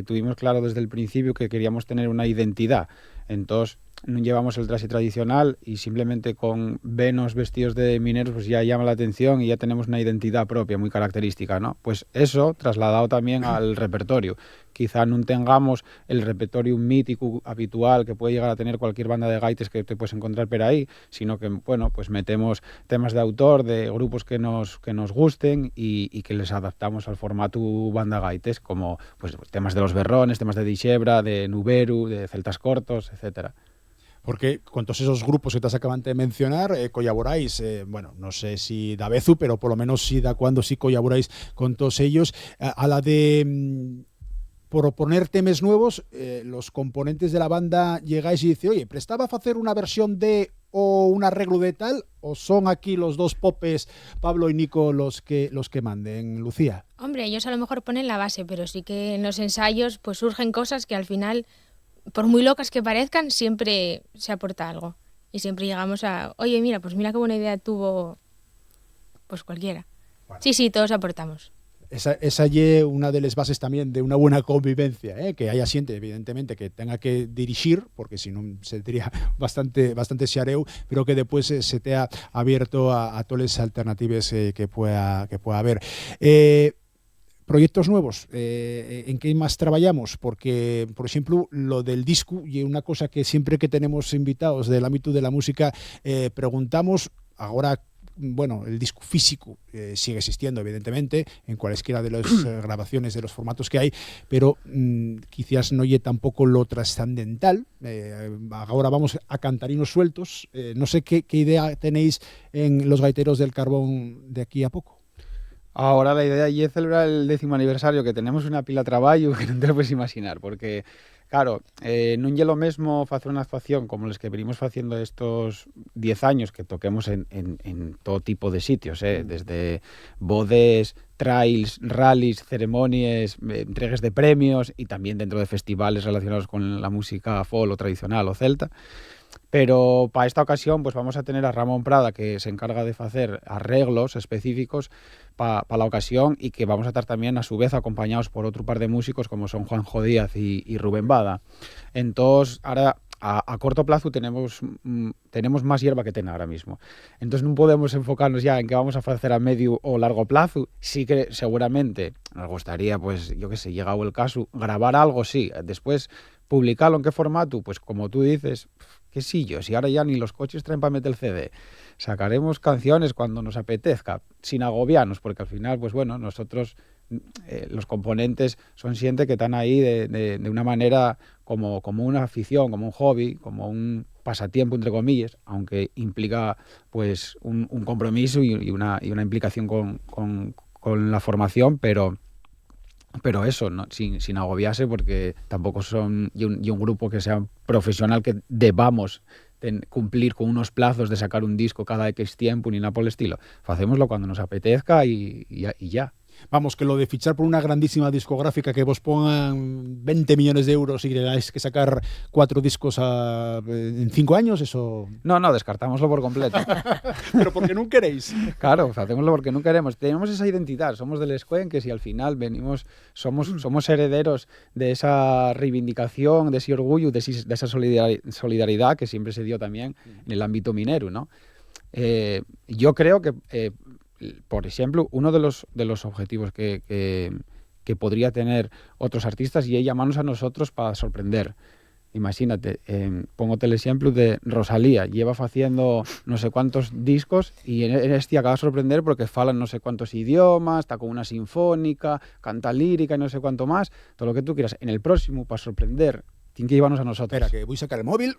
Tuvimos claro desde el principio que queríamos tener una identidad. Entonces, no llevamos el traje tradicional y simplemente con vernos vestidos de mineros pues ya llama la atención y ya tenemos una identidad propia muy característica, ¿no? Pues eso trasladado también al repertorio. Quizá no tengamos el repertorio mítico habitual que puede llegar a tener cualquier banda de gaites que te puedes encontrar por ahí, sino que, bueno, pues metemos temas de autor, de grupos que nos gusten y que les adaptamos al formato banda gaites, como pues temas de Los Berrones, temas de Dixebra, de Nuberu, de Celtas Cortos, etcétera. Porque con todos esos grupos que te acaban de mencionar, colaboráis, bueno, no sé si da vezu, pero por lo menos sí da cuando sí colaboráis con todos ellos. A la de proponer temas nuevos, los componentes de la banda llegáis y dice, oye, ¿prestaba a hacer una versión de o un arreglo de tal? ¿O son aquí los dos popes, Pablo y Nico, los que manden, Lucía? Hombre, ellos a lo mejor ponen la base, pero sí que en los ensayos pues surgen cosas que al final, por muy locas que parezcan, siempre se aporta algo. Y siempre llegamos a, oye, mira, pues mira qué buena idea tuvo pues cualquiera. Bueno. Sí, todos aportamos. Esa es una de las bases también de una buena convivencia, que haya siente, evidentemente, que tenga que dirigir, porque si no sería bastante xareu, pero que después se te ha abierto a todas las alternativas que pueda haber. Proyectos nuevos, ¿en qué más trabajamos? Porque, por ejemplo, lo del disco, y una cosa que siempre que tenemos invitados del ámbito de la música, preguntamos, ahora, bueno, el disco físico sigue existiendo, evidentemente, en cualesquiera de las grabaciones, de los formatos que hay, pero quizás no llegue tampoco lo trascendental. Ahora vamos a cantarinos sueltos. No sé qué idea tenéis en Los Gaiteros del Carbón de aquí a poco. Ahora la idea es celebrar el 10º aniversario, que tenemos una pila de trabajo que no te lo puedes imaginar, porque, claro, non é lo mesmo facer unha actuación como les que venimos haciendo estos 10 años, que toquemos en todo tipo de sitios, desde bodes, trails, rallies, ceremonias, entregas de premios y también dentro de festivales relacionados con la música folk o tradicional o celta. Pero para esta ocasión pues vamos a tener a Ramón Prada, que se encarga de hacer arreglos específicos para la ocasión, y que vamos a estar también a su vez acompañados por otro par de músicos como son Juanjo Díaz y Rubén Bada. Entonces ahora a corto plazo tenemos más hierba que tener ahora mismo. Entonces no podemos enfocarnos ya en qué vamos a hacer a medio o largo plazo. Sí que seguramente nos gustaría, pues yo qué sé, llegado el caso, grabar algo, sí. Después publicarlo en qué formato, pues como tú dices, qué sé yo, si ahora ya ni los coches traen para meter el CD. Sacaremos canciones cuando nos apetezca, sin agobiarnos, porque al final, pues bueno, nosotros, los componentes son siempre que están ahí de una manera como una afición, como un hobby, como un pasatiempo, entre comillas, aunque implica pues un compromiso y una implicación con la formación, pero eso, ¿no? sin agobiarse, porque tampoco son y un grupo que sea profesional, que debamos cumplir con unos plazos de sacar un disco cada X tiempo, ni nada por el estilo. Hacémoslo cuando nos apetezca y ya. Vamos, que lo de fichar por una grandísima discográfica que vos pongan 20 millones de euros y tengáis que sacar 4 discos en 5 años, eso... No, descartámoslo por completo. Pero porque no queréis. Claro, hacémoslo porque no queremos. Tenemos esa identidad, somos de les cuenques y al final somos herederos de esa reivindicación, de ese orgullo, de esa solidaridad que siempre se dio también en el ámbito minero, ¿no? Yo creo que... por ejemplo, uno de los objetivos que podría tener otros artistas y llamarnos a nosotros para sorprender. Imagínate, póngote el ejemplo de Rosalía, lleva haciendo no sé cuántos discos y en este acaba de sorprender porque falan no sé cuántos idiomas, está con una sinfónica, canta lírica y no sé cuánto más, todo lo que tú quieras. En el próximo, para sorprender, tiene que llevarnos a nosotros. Espera, que voy a sacar el móvil.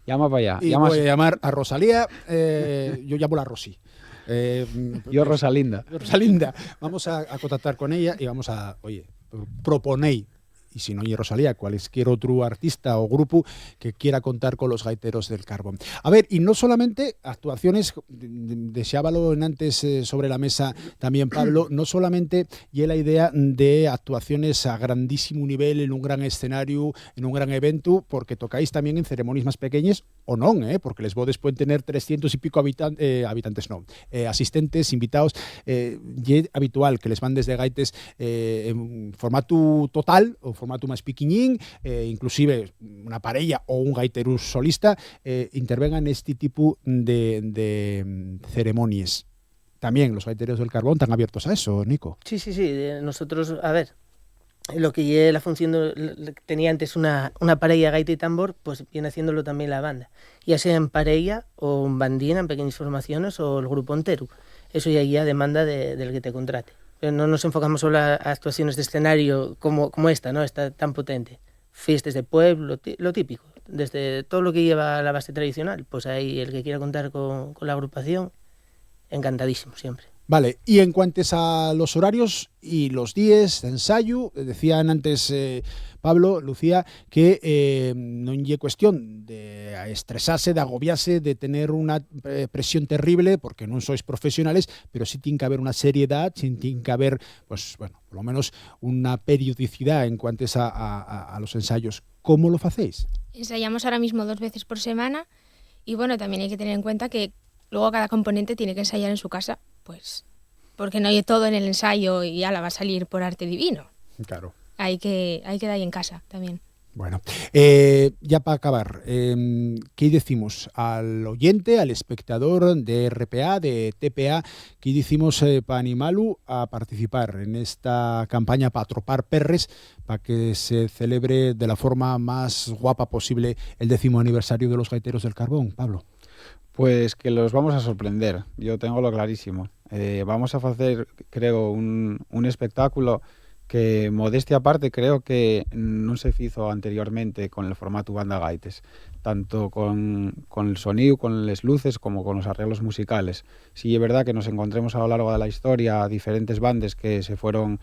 Llama para allá. Y voy a llamar a Rosalía, yo llamo a Rosy. Yo Rosalinda. Vamos a contactar con ella y vamos a, oye, proponéis, y si no hay Rosalía, cualquier otro artista o grupo que quiera contar con Los Gaiteros del Carbón. A ver, y no solamente actuaciones, deseábalo antes sobre la mesa también Pablo, no solamente y la idea de actuaciones a grandísimo nivel, en un gran escenario, en un gran evento, porque tocáis también en ceremonias más pequeñas, o no, porque les bodes pueden tener 300 y pico asistentes, invitados, y es habitual que les mandes de gaites en formato total o formato más piquiñín, inclusive una parella o un gaiteru solista, intervengan en este tipo de ceremonias. También los gaiteros del Carbón están abiertos a eso, Nico. Sí. Nosotros, a ver, lo que la función tenía antes una parella gaita y tambor, pues viene haciéndolo también la banda. Ya sea en parella o en bandina, en pequeñas formaciones, o el grupo entero. Eso ya demanda del que te contrate. Pero no nos enfocamos solo a actuaciones de escenario como esta, ¿no? Esta tan potente. Fiestas de pueblo, lo típico. desde todo lo que lleva la base tradicional, pues ahí el que quiera contar con la agrupación, encantadísimo siempre. Vale, y en cuanto a los horarios y los días de ensayo, decían antes Pablo, Lucía, que no es cuestión de estresarse, de agobiarse, de tener una presión terrible, porque no sois profesionales, pero sí tiene que haber una seriedad, sí tiene que haber, pues bueno, por lo menos una periodicidad en cuanto a los ensayos. ¿Cómo lo hacéis? Ensayamos ahora mismo 2 veces por semana y bueno, también hay que tener en cuenta que luego cada componente tiene que ensayar en su casa, pues porque no hay todo en el ensayo y ya la va a salir por arte divino. Claro. Hay que dar ahí en casa también. Bueno, ya para acabar, ¿qué decimos al oyente, al espectador de RPA, de TPA, qué decimos para animarlo a participar en esta campaña para atropar perres, para que se celebre de la forma más guapa posible el 10º aniversario de los Gaiteros del Carbón? Pablo. Pues que los vamos a sorprender, yo tengo lo clarísimo. Vamos a hacer, creo, un espectáculo que, modestia aparte, creo que no se hizo anteriormente con el formato banda gaites, tanto con el sonido, con las luces, como con los arreglos musicales. Sí es verdad que nos encontremos a lo largo de la historia diferentes bandas que se fueron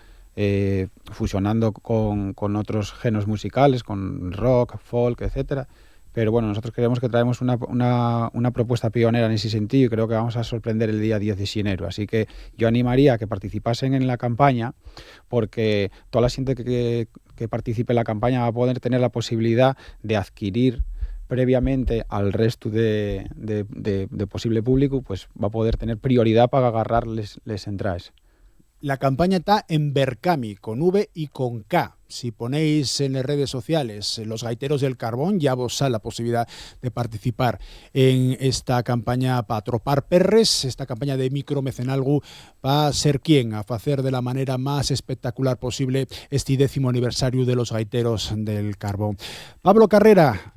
fusionando con otros géneros musicales, con rock, folk, etcétera. Pero bueno, nosotros creemos que traemos una propuesta pionera en ese sentido y creo que vamos a sorprender el día 10 de enero. Así que yo animaría a que participasen en la campaña, porque toda la gente que participe en la campaña va a poder tener la posibilidad de adquirir previamente al resto de posible público, pues va a poder tener prioridad para agarrarles entradas. La campaña está en Berkami, con V y con K. Si ponéis en las redes sociales los Gaiteros del Carbón, ya vos sale la posibilidad de participar en esta campaña para atropar perres, esta campaña de micromecenalgo va a ser quien a hacer de la manera más espectacular posible este 10º aniversario de los Gaiteros del Carbón. Pablo Carrera,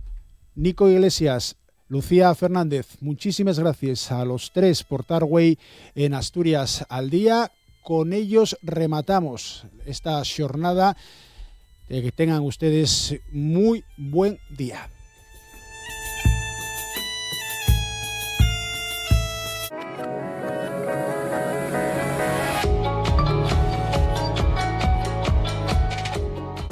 Nico Iglesias, Lucía Fernández, muchísimas gracias a los tres por estar hoy en Asturias al Día. Con ellos rematamos esta jornada. Que tengan ustedes muy buen día.